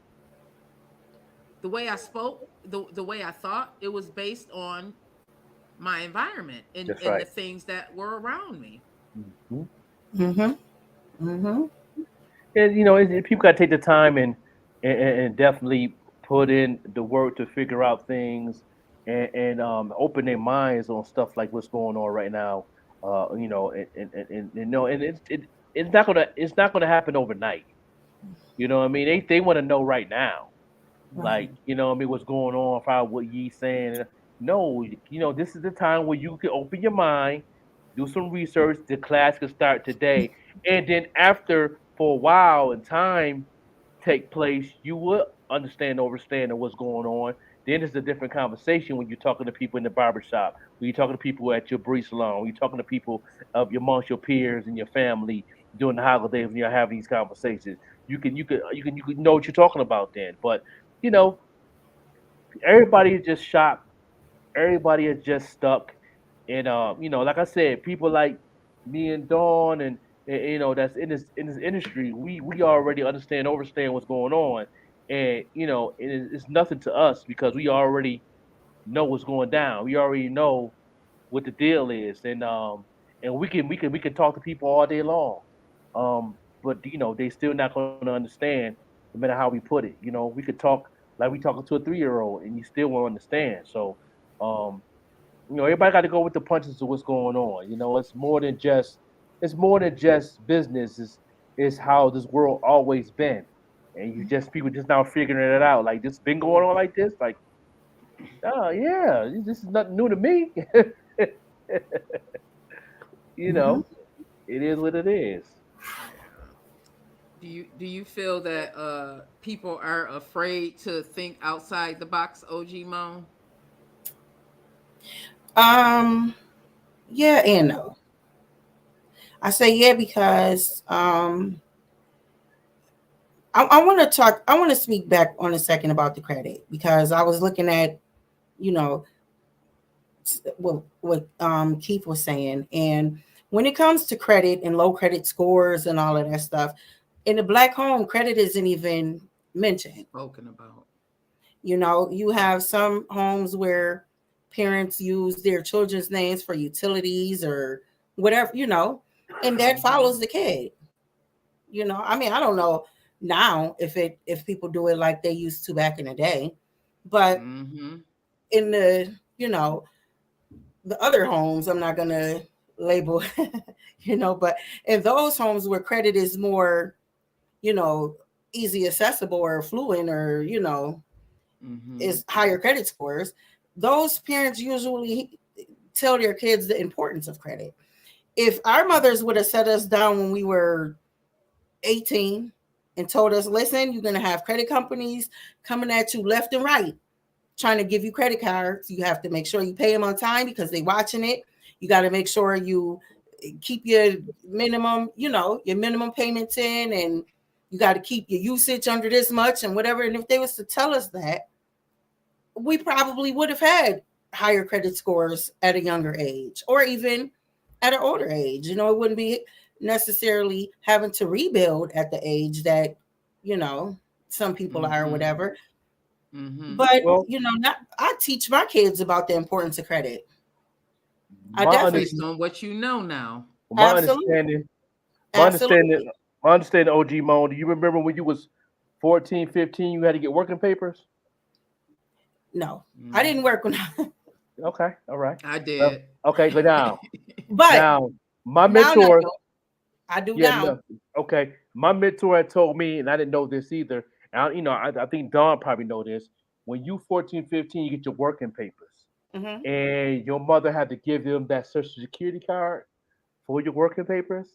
the way I spoke, the way I thought, it was based on my environment That's and the right. things that were around me. Hmm. Mm-hmm. Mm-hmm. And people got to take the time and definitely put in the work to figure out things and open their minds on stuff like what's going on right now. And it's not gonna happen overnight. You know what I mean? They want to know right now. Right. Like, what I mean, what's going on, find what ye saying. No, this is the time where you can open your mind, do some research. The class can start today. And then after for a while and time take place, you will understand, overstand what's going on. Then it's a different conversation when you're talking to people in the barbershop, when you're talking to people at your breeze salon, when you're talking to people of amongst your peers and your family during the holidays when you're having these conversations. You can know what you're talking about then. But you know, everybody is just shocked. Everybody is just stuck. And like I said, people like me and Dawn and that's in this industry, we already understand, understand what's going on. And it's nothing to us because we already know what's going down. We already know what the deal is. And we can talk to people all day long. But they still not gonna understand no matter how we put it. We could talk like we talking to a 3-year-old and you still won't understand. So um everybody got to go with the punches of what's going on. It's more than just business. Is how this world always been, and people just now figuring it out. Like this been going on like this. Like, oh yeah, this is nothing new to me. you Mm-hmm. know, it is what it is. Do you feel that people are afraid to think outside the box, OG Moan? Um. Yeah and no. I say yeah because I want to talk. I want to speak back on a second about the credit because I was looking at you know what Keith was saying, and when it comes to credit and low credit scores and all of that stuff, in the black home, credit isn't even mentioned. Spoken about. You have some homes where parents use their children's names for utilities or whatever, and that Mm-hmm. follows the kid. I mean, I don't know now if people do it like they used to back in the day, but Mm-hmm. in the other homes, I'm not gonna label, but in those homes where credit is more, you know, easy accessible or fluent or, Mm-hmm. is higher credit scores, those parents usually tell their kids the importance of credit. If our mothers would have set us down when we were 18 and told us, listen, you're going to have credit companies coming at you left and right, trying to give you credit cards. You have to make sure you pay them on time because they're watching it. You got to make sure you keep your minimum, your minimum payments in, and you got to keep your usage under this much and whatever. And if they was to tell us that, we probably would have had higher credit scores at a younger age, or even at an older age. It wouldn't be necessarily having to rebuild at the age that, some people are, or whatever. But I teach my kids about the importance of credit. I definitely based on what you know now. My Absolutely. understanding, OG Mo, do you remember when you was 14, 15, you had to get working papers? No, I didn't work when Okay, all right. I did. Okay, go down. but Now, my mentor, I do now. no, okay, my mentor had told me, and I didn't know this either. And I think Don probably know this. When you 14, 15, you get your working papers, and your mother had to give them that Social Security card for your working papers.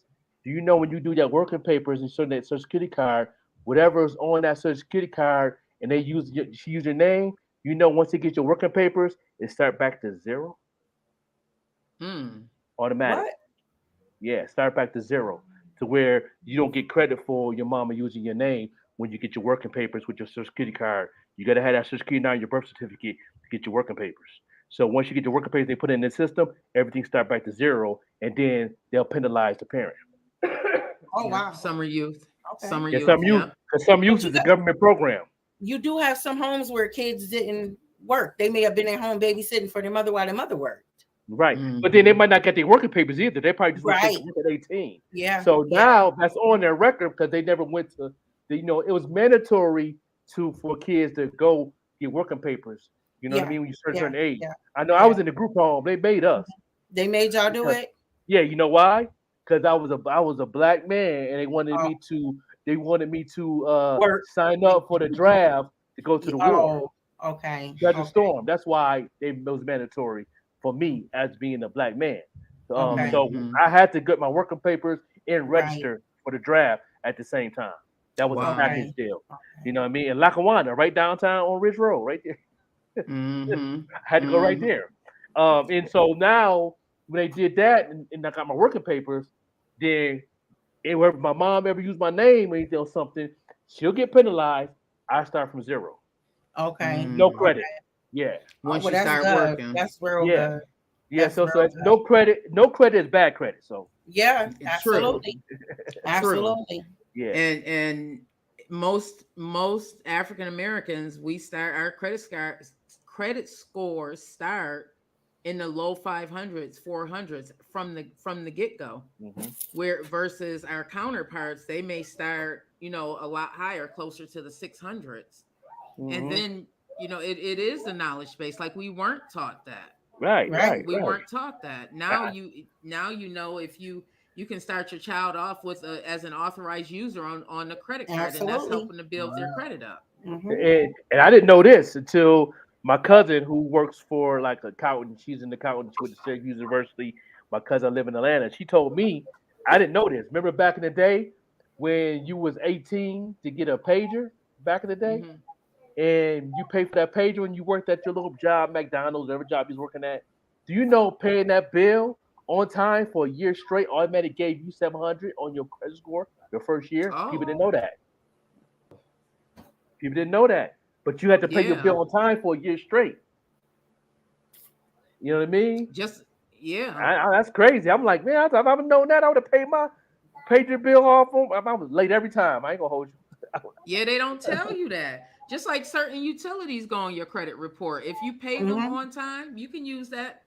Do you know when you do that working papers and show that Social Security card, whatever's on that Social Security card, and she use your name, once you get your working papers, it start back to zero. Automatic. What? Yeah, start back to zero, to where you don't get credit for your mama using your name when you get your working papers with your Social Security card. You got to have that Social Security number, your birth certificate to get your working papers. So once you get your working papers, they put it in the system, everything start back to zero, and then they'll penalize the parent. Oh, wow. Summer youth. Okay. Summer Yeah, youth. some youth is a government program. You do have some homes where kids didn't work. They may have been at home babysitting for their mother while their mother worked. Right. But then they might not get their working papers either. They probably just went to work at 18. Yeah. So now that's on their record because they never went to it was mandatory for kids to go get working papers. You know what I mean? When you start a certain age. Yeah. I know I was in the group home. They made us. They made y'all do it? Yeah, you know why? Because I was a black man and they wanted me to sign up for the draft to go to the war. Okay. Desert Storm. That's why it was mandatory for me as being a black man. So I had to get my working papers and register for the draft at the same time. That was a package deal. You know what I mean? In Lackawanna, right downtown on Ridge Road, right there. I had to go right there. And so now when they did that and I got my working papers, then if my mom ever used my name or anything or something, she'll get penalized. I start from zero. Okay. No credit. Okay. Yeah. Once you start working. That's real good. Yeah, so it's no credit. No credit is bad credit. So yeah, absolutely. Absolutely. Yeah. And most African Americans, we start our credit scores start in the low 500s, 400s from the get-go. Where versus our counterparts, they may start, a lot higher, closer to the 600s. And then, it is the knowledge base. Like we weren't taught that. Right. We weren't taught that. Now you know if you can start your child off with as an authorized user on the credit card. Absolutely. And that's helping to build their credit up. And I didn't know this until my cousin, who works for like accountant, she's an accountant with Syracuse University. My cousin live in Atlanta. She told me, I didn't know this. Remember back in the day when you was 18 to get a pager back in the day? And you pay for that pager when you worked at your little job, McDonald's, whatever job you're working at. Do you know paying that bill on time for a year straight automatically gave you 700 on your credit score your first year? People didn't know that. But you had to pay your bill on time for a year straight. You know what I mean? That's crazy. I'm like, man, if I would have known that, I would have paid your bill off. I was late every time. I ain't gonna hold you. Yeah, they don't tell you that. Just like certain utilities go on your credit report. If you pay them on time, you can use that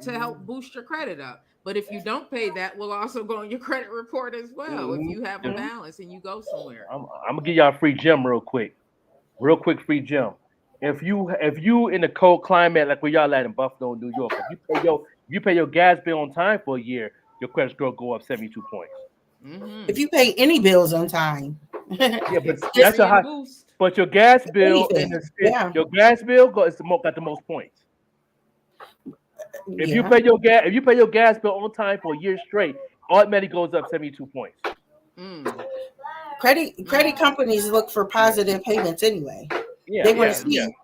to help boost your credit up. But if you don't pay, that will also go on your credit report as well. If you have a balance and you go somewhere. I'm gonna give y'all a free gem real quick free gem. If you in a cold climate like where y'all at in Buffalo, New York, if you pay your gas bill on time for a year, your credit score go up 72 points. If you pay any bills on time, but that's a high boost. But your gas bill your gas bill got the most points. If you Yeah. pay your gas bill on time for a year straight, automatically goes up 72 points. Mm, Credit mm, companies look for Yeah, positive payments anyway. yeah, They want to yeah, yeah. yeah. see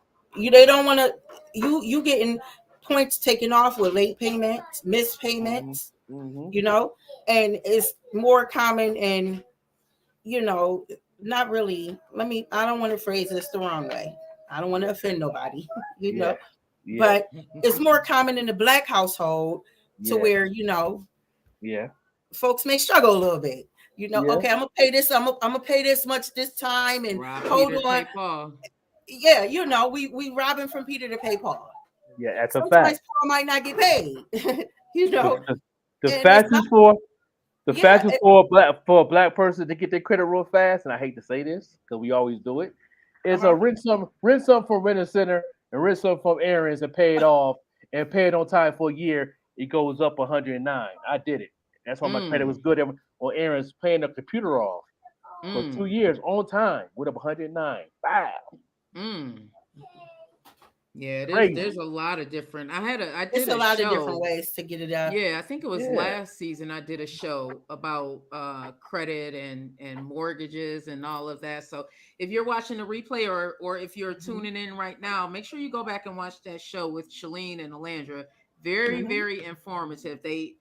you. They don't want to you getting points taken off with late payments, missed Hmm. payments. Hmm. You know, and it's more common and you know not really. I don't want to phrase this the wrong way. I don't want to offend nobody. You Yeah, know, yeah, but it's more common in the black household to yeah, where yeah, folks may struggle a little bit. yeah, Okay, I'm gonna pay this. I'm gonna pay this much this time, and Rob hold Peter to on. pay Paul. Yeah, we robbing from Peter to pay Paul. yeah. That's a Sometimes fact. Paul might not get paid. The, the, the And it's not. fastest for the Yeah, fastest for a black person to get their credit real fast, and I hate to say this because we always do it, is a uh-huh. rent some from Rent a Center and rent some from Aaron's and pay it off and pay it on time for a year. It goes up 109. I did it. That's why my credit was Mm, good on Aaron's paying the computer off for two mm, years on time with up 109. Wow, mm. Yeah, there's crazy. a lot of different. I It's did a a lot of different show. ways to get it up. Yeah, I think it was Yeah. last season I did a show about credit and mortgages and all of that. So if you're watching the replay or if you're Mhm, tuning in right now, make sure you go back and watch that show with Shalene and Alandra. Very, mhm, very informative. They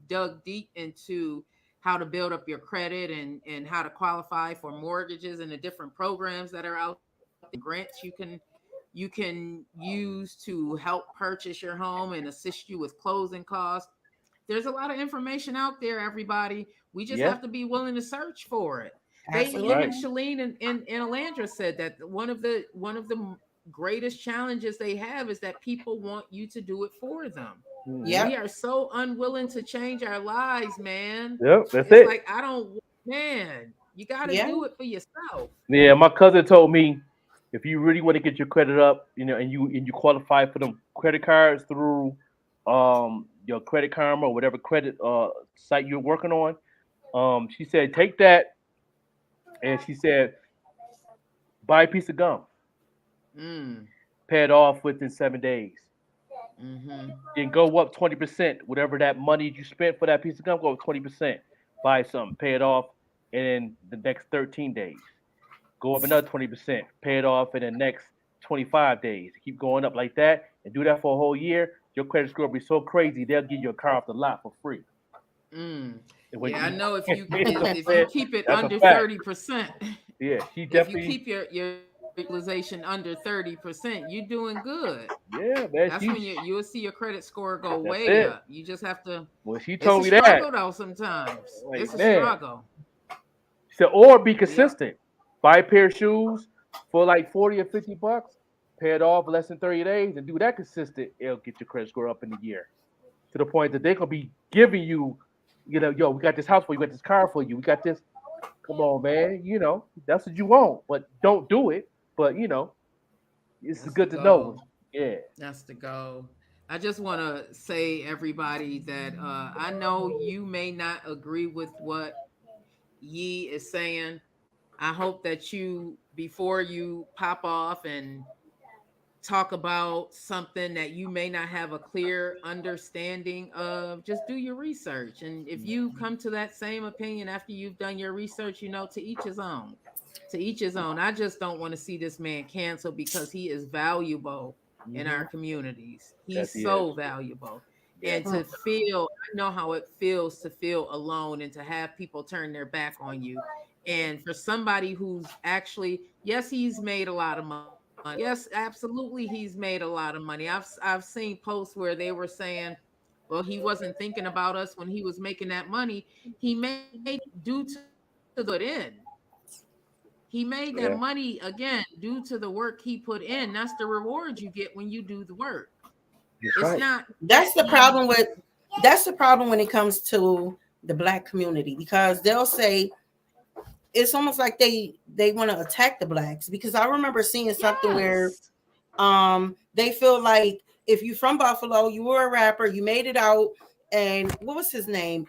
dug deep into how to build up your credit and how to qualify for mortgages and the different programs that are out there, grants you can use to help purchase your home and assist you with closing costs. There's a lot of information out there, everybody. We just Yeah. have to be willing to search for it. They That's even right. absolutely. Shalene and Alandra said that one of the greatest challenges they have is that people want you to do it for them. Hmm. We Yep. are so unwilling to change our lives, man. Yep. That's It's it. like I don't man, you got to Yeah. do it for yourself. Yeah, my cousin told me if you really want to get your credit up, and you qualify for them credit cards through your Credit Karma or whatever credit site you're working on. She said take that, and she said buy a piece of gum, Mm. pay it off within 7 days. Mhm. Then go up 20%. Whatever that money you spent for that piece of gum, go up 20%. Buy something, pay it off in the next 13 days. Go up another 20%, pay it off in the next 25 days. Keep going up like that and do that for a whole year. Your credit score will be so crazy, they'll give you a car off the lot for free. Mm. And when Yeah, I you, know if you you know what if I'm you saying? keep it That's a under fact. 30%, Yeah, she if you definitely, keep your utilization under 30%, you're doing good. yeah, man, That's when you'll see your credit score go that's way it. up. You just have to When she it's told a me that, struggle though sometimes. like, It's a man, struggle. she said, or be Yep. consistent. Buy a pair of shoes for like 40 or $50, pay it off less than 30 days, and do that consistent. It'll get your credit score up in a year to the point that they're gonna be giving you, yo, we got this house for you, we got this car for you, we got this. Come on, man, that's what you want, but don't do it. But it's That's the good to know. goal. Yeah. That's the goal. I just want to say everybody that I know you may not agree with what Yee is saying. I hope that you, before you pop off and talk about something that you may not have a clear understanding of, just do your research. And if you come to that same opinion after you've done your research, to each his own. To each his own. I just don't want to see this man canceled because he is valuable in Hmm. our communities. Yes, He's he is. so valuable. Yes. And to feel, I know how it feels to feel alone and to have people turn their back on you. And for somebody who's actually, yes, he's made a lot of money. Yes, absolutely, he's made a lot of money. I've seen posts where they were saying, well, he wasn't thinking about us when he was making that money. He made due to the end. He made that Yeah. money again due to the work he put in. That's the reward you get when you do the work. That's It's right. not that That's the he problem with that's the problem when it comes to the black community because they'll say it's almost like they want to attack the blacks because I remember seeing something where yes. they feel like if you're from Buffalo, you were a rapper, you made it out, and what was his name?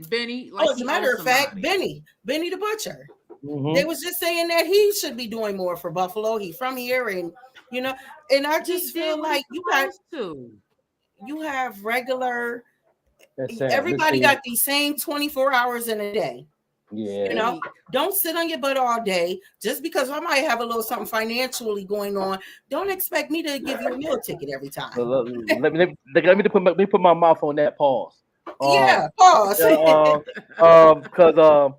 Benny, Oh, like as a he matter owes of fact, somebody. Benny the Butcher. They Hmm. was just saying that he should be doing more for Buffalo. He's from here, and you know. And I He just did feel what he's like supposed to. you have regular. That's sad. Everybody Listen, got these same 24 hours in a day. You yeah. know, Speak. don't sit on your butt all day just because I might have a little something financially going on. Don't expect me to give you a meal ticket every time. Let me put my mouth on that. Pause. Um, Yeah, pause. because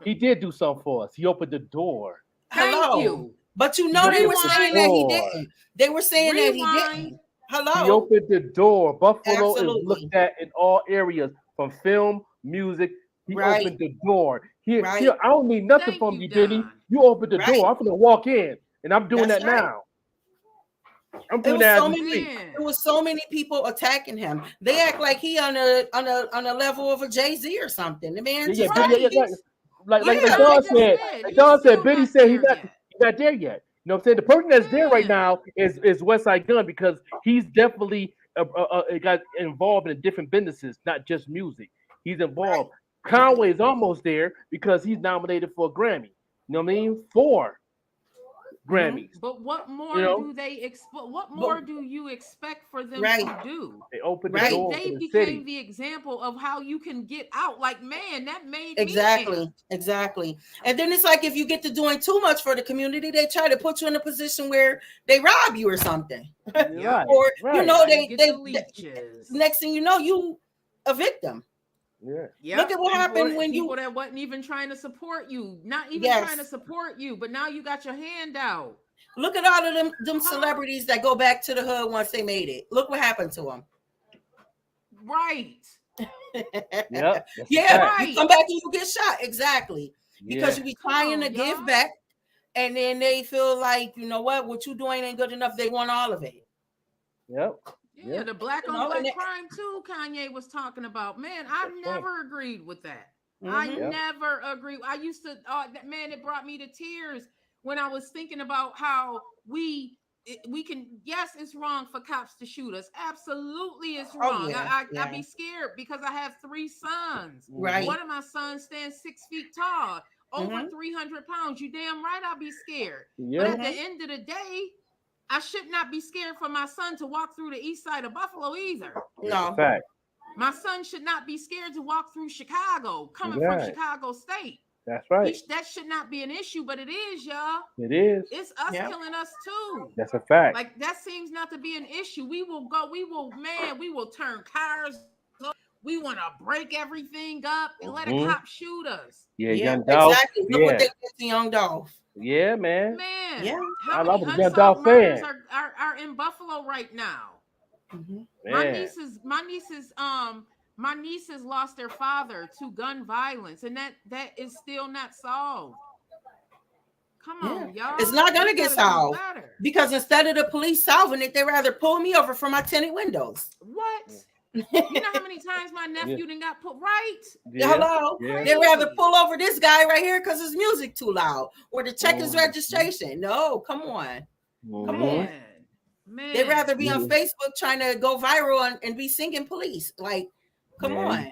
he did do something for us. He opened the door. Thank Hello. you. But you He know they opened were the saying Rewind. that he door. didn't. They were saying that he Rewind. didn't. He Hello. opened the door. Buffalo is Absolutely. looked at in all areas, from film, music. He Right. opened the door. Here, Right. I don't need nothing Thank from you, you, Denny. Don. You opened the door. Right. I'm gonna walk in, and I'm doing That's that right. now. I'm It doing was that as so we many. speak. Man. It was so many people attacking him. They act like he on a level of a Jay-Z or something. The man Yeah, yeah, just Biddy, yeah, Right. yeah, like yeah, Like I Don like just said, said, like he's Don said, still Biddy not said there yet. he's not there yet. You know what I'm saying? The person that's there right Man. now is West Side Gun, because he's definitely got involved in different businesses, not just music. He's right, involved. right. Conway is almost there because he's nominated for a Grammy. You know what I mean? 4 Hmm. Grammys. But what You more know, do they expect? What But more do you expect for them right, to do? they opened the right. door for They the became city. the example of how you can get out. Like, man, that made me Exactly, amped. exactly. And then it's like if you get to doing too much for the community, they try to put you in a position where they rob you or something, You're Yep. right, or right. Now you get the they leeches. next thing you know, you a victim. Yeah, Look at Yep. what happened when People you that wasn't even trying to support you, not even trying to yes. support you, but now you got your hand out. Look at all of them Huh? celebrities that go back to the hood once they made it. Look what happened to them. Right. yep. That's a Yeah, fact. you Right. come back and you get shot. Exactly. Because Yeah, you be Come trying to on, give y'all. back and then they feel like, you know what you doing ain't good enough. They want all of it. yep, Yeah, yep. the black You on know, and black crime too. Kanye was talking about. Man, I That's right. never agreed with that. I mm-hmm. Yep. never agree. I used to. That man, it brought me to tears when I was thinking about how we can. Yes, it's wrong for cops to shoot us. Absolutely, it's Oh wrong. yeah, I yeah. be scared because I have 3 sons. Mm-hmm. Right. One of my sons stands 6 feet tall, over Mm-hmm. 300 pounds. You damn right, I'll be scared. But Yep. at the Mm-hmm. end of the day, I should not be scared for my son to walk through the east side of Buffalo either. That's a No. fact. My son should not be scared to walk through Chicago, coming from Right. Chicago State. That's right. That should not be an issue, but it is, y'all. It is. It's us Yeah. killing us too. That's a fact. Like that seems not to be an issue. We will go, we will turn cars. We want to break everything up and let a Hmm. cop shoot us. Yeah, Yeah, Young Dolph. exactly. Look what Yeah, they did to Young Dolph. yeah, man. Man, Yeah. how I many was a Young unsolved Dolph murders fan. are in Buffalo right now? Mm-hmm. My Man. nieces, my nieces, my nieces lost their father to gun violence, and that is still not solved. Come Yeah. on, It's y'all. not gonna We get gotta do solved better. because instead of the police solving it, they rather pull me over from my tinted windows. What? You know how many times my Yeah, nephew done got put right? yeah, Hello. yeah. They rather Crazy. pull over this guy right here because his music too loud or to check his Mhm. registration. No, come on. Come Mhm. on. Man, They'd rather man. be on Mhm. Facebook trying to go viral and be singing police. Like, come Man, on.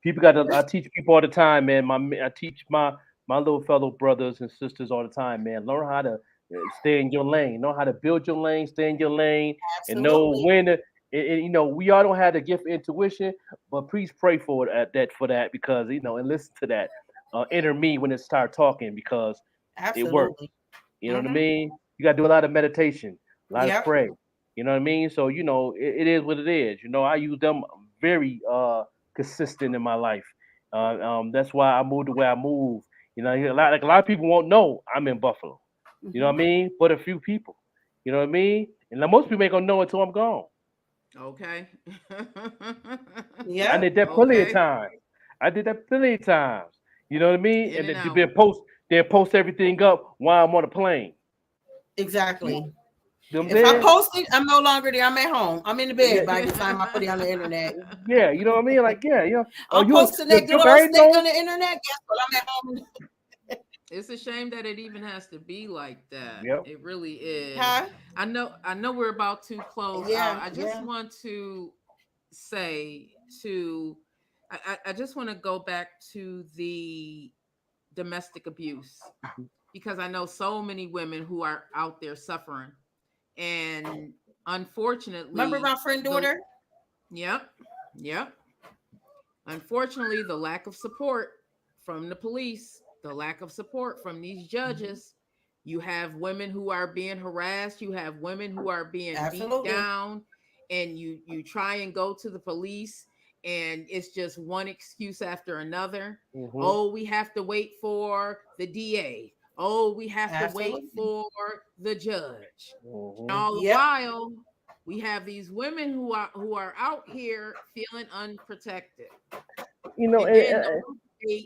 people got to. I teach people all the time, man. I teach my little fellow brothers and sisters all the time, man. Learn how to stay in your lane. Know how to build your lane, stay in your lane, and know Absolutely. when to. And, you know, we all don't have the gift of intuition, but please pray for it at that for that, because and listen to that inner me when it start talking, because it works. Absolutely. You know what I Mm-hmm. mean? You got to do a lot of meditation, a lot of Yep. pray. You know what I mean? So it is what it is. I use them very consistent in my life. That's why I moved the way I move. A lot of people won't know I'm in Buffalo. You know Mm-hmm. what I mean? But a few people. You know what I mean? And most people ain't gonna know until I'm gone. Okay. I Yep. did that plenty of Okay. times. I did that plenty of times. You know what I mean? In And and then out. then post everything up while I'm on a plane. You Exactly. know what I'm If I saying? post it, I'm no longer there. I'm at home. I'm in the bed Yeah, by the time I put it on the internet. yeah, you know what I mean? Like, yeah, oh, I'm you posting that the good joke old I ain't steak on know. the internet. Guess what? I'm at home. It's a shame that it even has to be like that. Yep. It really is. Huh? I know we're about to close out. Yeah. I just Yeah. want to say to I just want to go back to the domestic abuse, because I know so many women who are out there suffering, And Remember unfortunately, my friend daughter? yep, yep. Unfortunately, the lack of support from the police, the lack of support from these Mhm. judges, you have women who are being harassed, you have women who are being beat Absolutely. down, and you try and go to the police, and it's just one excuse after another. Mm-hmm. Oh, we have to wait for the DA. Oh, we have to wait Absolutely. for the judge. Mm-hmm. All the Yep. while, we have these women who are out here feeling unprotected. You know, And then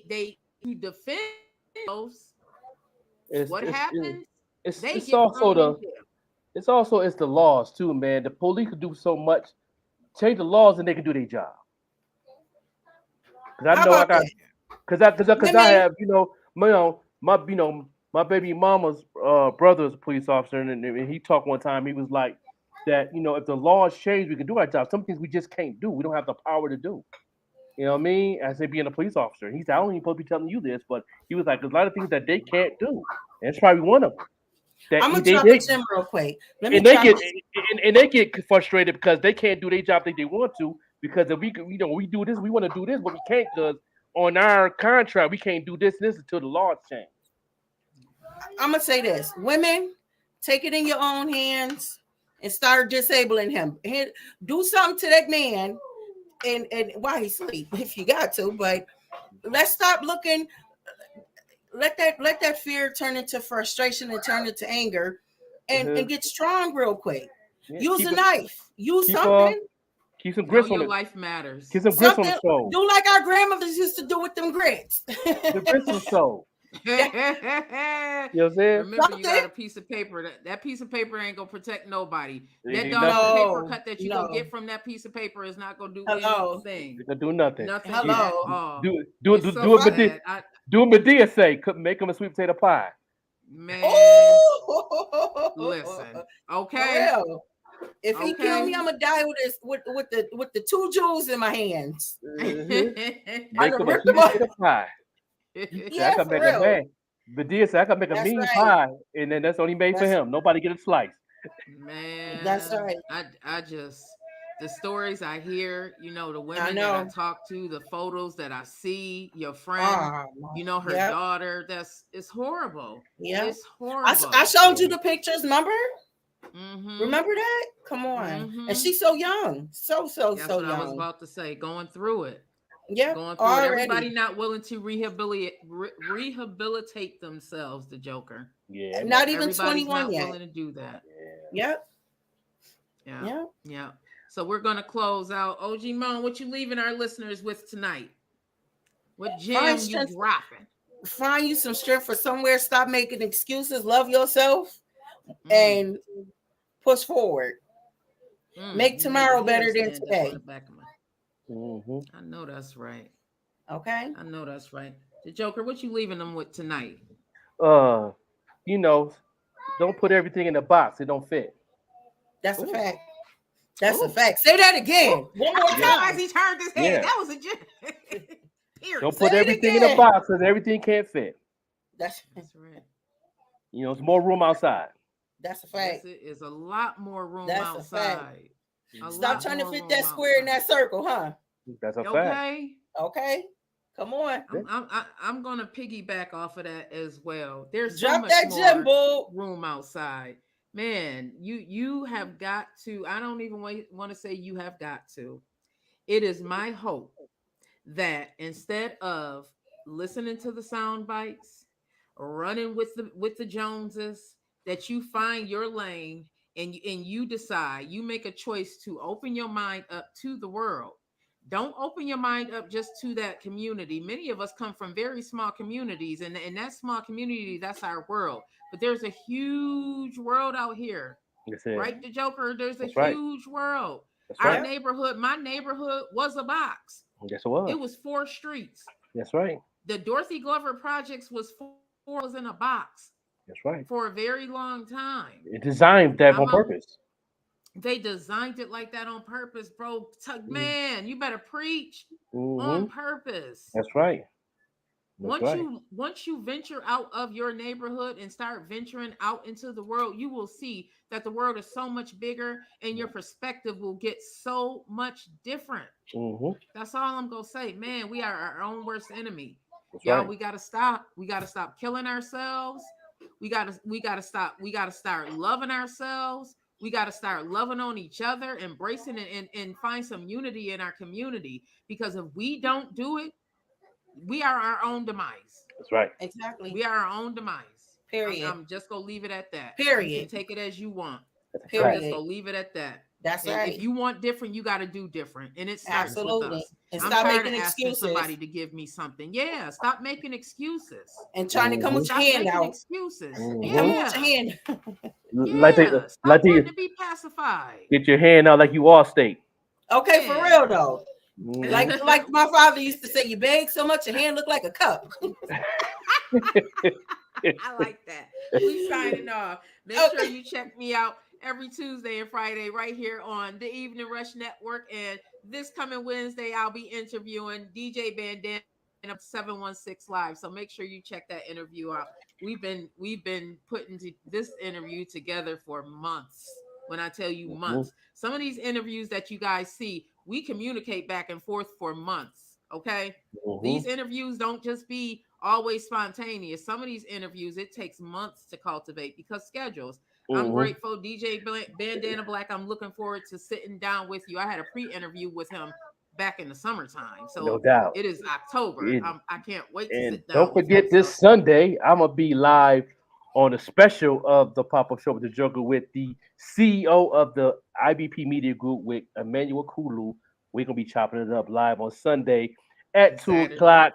they to defend themselves, it's what it's happens? They it's get also thrown in the jail. it's the laws too, man. The police could do so much, change the laws, and they can do their job. Because I How know I about got that? because Let I me. have my baby mama's brother is a police officer, and he talked one time. He was like that, if the laws change, we can do our job. Some things we just can't do. We don't have the power to do. You know what I mean? As they being a police officer, he said, "I don't even supposed to be telling you this," but he was like, "There's a lot of things that they can't do, and it's probably one of them." That I'm gonna they, drop a they gem real quick. Let me and they drop get this. and they get frustrated because they can't do their job that they want to, because if we do this, we want to do this, but we can't because on our contract we can't do this until the laws change. I'm gonna say this: women, take it in your own hands and start disabling him. Do something to that man, and while he sleep, if you got to. But let's stop looking. Let that fear turn into frustration and turn into anger, Uh-huh. and get strong real quick. Yeah, Use a knife. Use keep something. keep some Know grits on your it. life matters. Keep some grits on the Something. stove. Do like our grandmothers used to do with them grits. The grits on the stove. That You know what I'm saying? Remember, you got something. a piece of paper. That piece of paper ain't gonna protect nobody. They That did doggone nothing. paper No, cut that you gonna no. get from that piece of paper is not gonna do Hello, anything. They gonna do nothing. Nothing You at hello. all. do do It's do so do it, Medea. sad. I Do what Medea say. Make them a sweet potato pie. Man, Oh, listen. for Okay. real. If he kill me, Okay. I'm gonna die with this with the two jewels in my hands. Hmm. I'm Make gonna them a rip sweet them up. potato pie. He said, I Yeah, can for make a real. man. Medea said, I can make a That's mean right. pie, and then that's only made for That's him. Nobody get a slice. that's Man, right. I just the stories I hear, the I women that I know. talk to, the photos that I see, your friend, Ah, my, her yep, daughter, it's horrible. yep. It's I horrible. showed you the pictures. Remember? Mhm. Remember that? Come on. And Mhm. she's so young, That's so what I was young. about to say. Going through it. Yep, Going through it. already. Everybody not willing to rehabilitate themselves, the Joker. Yeah, Not man. even Everybody's 21 not yet. willing to do that. Yeah. Yep, Yeah. yep. Yeah. So we're gonna close out. OG Mon, what you leaving our listeners with tonight? What Find gem you strength. dropping? Find you some strength for somewhere. Stop making excuses. Love yourself Mm, and push forward. Make you make my tomorrow hair better than stand up on the today. back of my. Hmm. I know that's right. Okay, I know that's right. The Joker, what you leaving them with tonight? Uh, you know, don't put everything in the box. It don't fit. that's a Ooh, fact. That's a ooh, fact. Say that ooh. again. One I more could Yeah, tell as time. he turned his head. yeah. That was a gem. Don't Period. Say put it everything in a again. box because everything can't fit. That's That's right. It's more room outside. that's a Yes, fact. it is a lot more room That's a fact. outside. A Stop lot trying to more fit room that square in outside. that circle, huh? That's a fact. Okay. Okay, come on. Yeah. I'm gonna piggyback off of that as well. There's so Drop much that gem, more bull. room outside. Man, you have got to. I don't even want to say you have got to. It is my hope that instead of listening to the sound bites, running with the Joneses, that you find your lane, and you decide, you make a choice to open your mind up to the world. Don't open your mind up just to that community. Many of us come from very small communities, and in that small community, that's our world. But there's a huge world out here, That's it. right? The Joker, there's a That's right. huge world. That's Our right. Yep. neighborhood, my neighborhood was a box. Yes, it was. It was 4 streets. That's right. The Dorothy Glover projects was four was in a box That's right. for a very long time. It designed that I'm on a, purpose. they designed it like that on purpose, bro. Mm-hmm. Man, you better preach on Mm-hmm. purpose. That's right. Once you venture out of your neighborhood and start venturing out into the world, you will see that the world is so much bigger and your perspective will get so much different. That's all I'm gonna say. Man, we are our own worst enemy. Y'all, we gotta stop. We gotta stop killing ourselves. We gotta start loving ourselves. We gotta start loving on each other, embracing it, and find some unity in our community. Because if we don't do it, we are our own demise. That's right. Exactly. We are our own demise. Period. I'm just gonna leave it at that. Period. You can take it as you want. Period. I'm just gonna leave it at that. That's and right. If you want different, you got to do different, and it starts with us. And I'm stop tired making of asking excuses. somebody to give me something. Yeah, stop making excuses and trying to come with your hand out. Excuses. Yeah. Come with your hand. Stop wanting to be pacified. Get your hand out like you all state. Okay, for real though. Like my father used to say, you beg so much your hand look like a cup. I like that. We signing off. Make sure you check me out every Tuesday and Friday right here on the Evening Rush Network. And this coming Wednesday, I'll be interviewing DJ Bandana of 716 Live. So make sure you check that interview out. We've been putting this interview together for months. When I tell you months, some of these interviews that you guys see, we communicate back and forth for months. Okay. These interviews don't just be always spontaneous. Some of these interviews, it takes months to cultivate because schedules. I'm grateful. DJ Bandana Black, I'm looking forward to sitting down with you. I had a pre-interview with him back in the summertime. So no doubt. It is October. I can't wait to sit down. Don't forget this Sunday, I'm going to be live on a special of the Pop-Up Show with the Joker with the CEO of the IBP Media Group with Emmanuel Kulu. We're going to be chopping it up live on Sunday at 2 o'clock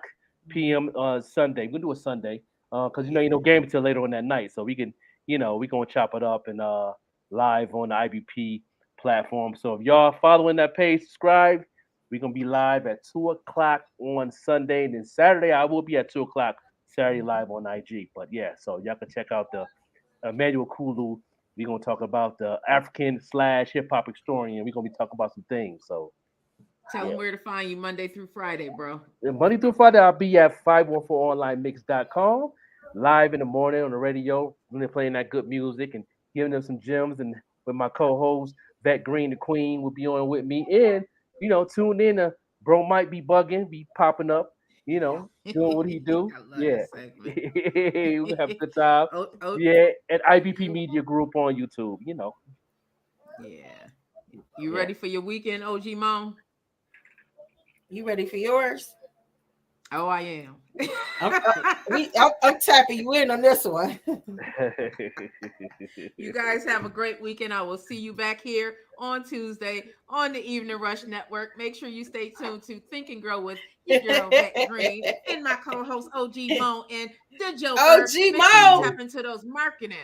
p.m. on Sunday. We're going to do a Sunday because, ain't no game until later on that night. So we can, we're going to chop it up and live on the IBP platform. So if y'all following that page, subscribe. We're going to be live at 2 o'clock on Sunday. And then Saturday, I will be at 2 o'clock, Saturday live on IG. But yeah, so y'all can check out the Emmanuel Kulu. We're going to talk about the African/hip-hop historian. We're going to be talking about some things. So tell them where to find you Monday through Friday, bro. Monday through Friday, I'll be at 514onlinemix.com, live in the morning on the radio, really playing that good music and giving them some gems. And with my co-host, Vette Green, the Queen, will be on with me. And, tune in. Bro might be bugging, be popping up, doing what he do. Yeah. We're going to have a good time. Yeah. And IBP Media Group on YouTube, Yeah. You ready for your weekend, OG Mom? You ready for yours? Oh, I am. I'm tapping you in on this one. You guys have a great weekend. I will see you back here on Tuesday on the Evening Rush Network. Make sure you stay tuned to Think and Grow with your girl, Vette Green, and my co-host, OG Mo, and the Joker. OG Mo! Tap into those marketing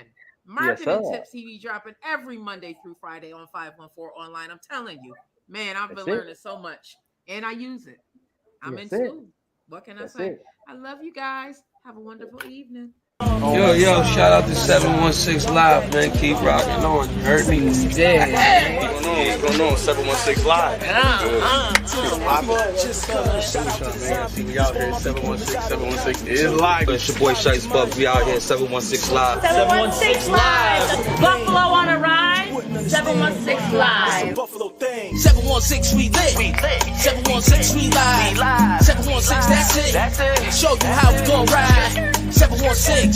tips he be dropping every Monday through Friday on 514 Online. I'm telling you, man, I've been learning so much, and I use it. I'm in school. What can I say? I love you guys. Have a wonderful evening. Yo, shout out to 716 Live, man. Keep rocking on. You heard me? Yeah. What's going on? 716 Live. We out here 716 is live. It's your boy Shice Buck. We out here 716 Live. 716 Live. Buffalo on a ride. 716 Live. 716 we lit. 716 we live. 716 that's it. Show you how we gon' ride. 716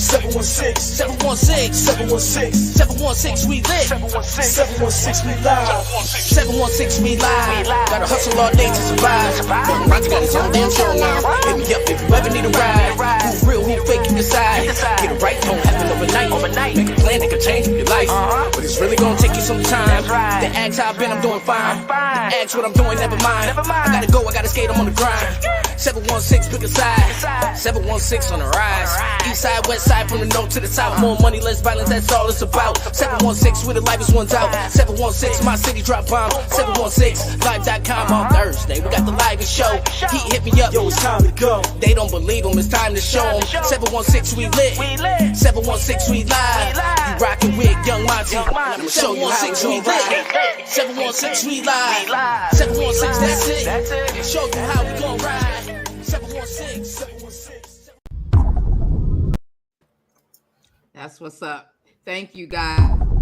we lit. 716 we live. 716 we live. Gotta hustle all day to survive. Rocky got his own damn show now. Hit me up if you ever need a ride. Who real, who fake, you decide. Get it right, don't happen overnight. Make a plan that can change your life. But it's really gonna take you some time. The ask how I've been, I'm doing fine. The ask what I'm doing, never mind. I gotta go, I gotta skate, I'm on the grind. 716, pick a side. 716 on the rise. East side, west side, from the north to the south. More money, less violence, that's all it's about. 716, where the livest ones out. 716, my city drop bomb. 716, live.com on Thursday. We got the livest show. He hit me up, yo, it's time to go. They don't believe him, it's time to show him. 716, we lit. 716, we live. You rockin' with Young Monty. I'ma show you how we lit. 716, we live. 716, that's it. Show you how we gon' ride. 716. That's what's up. Thank you, guys.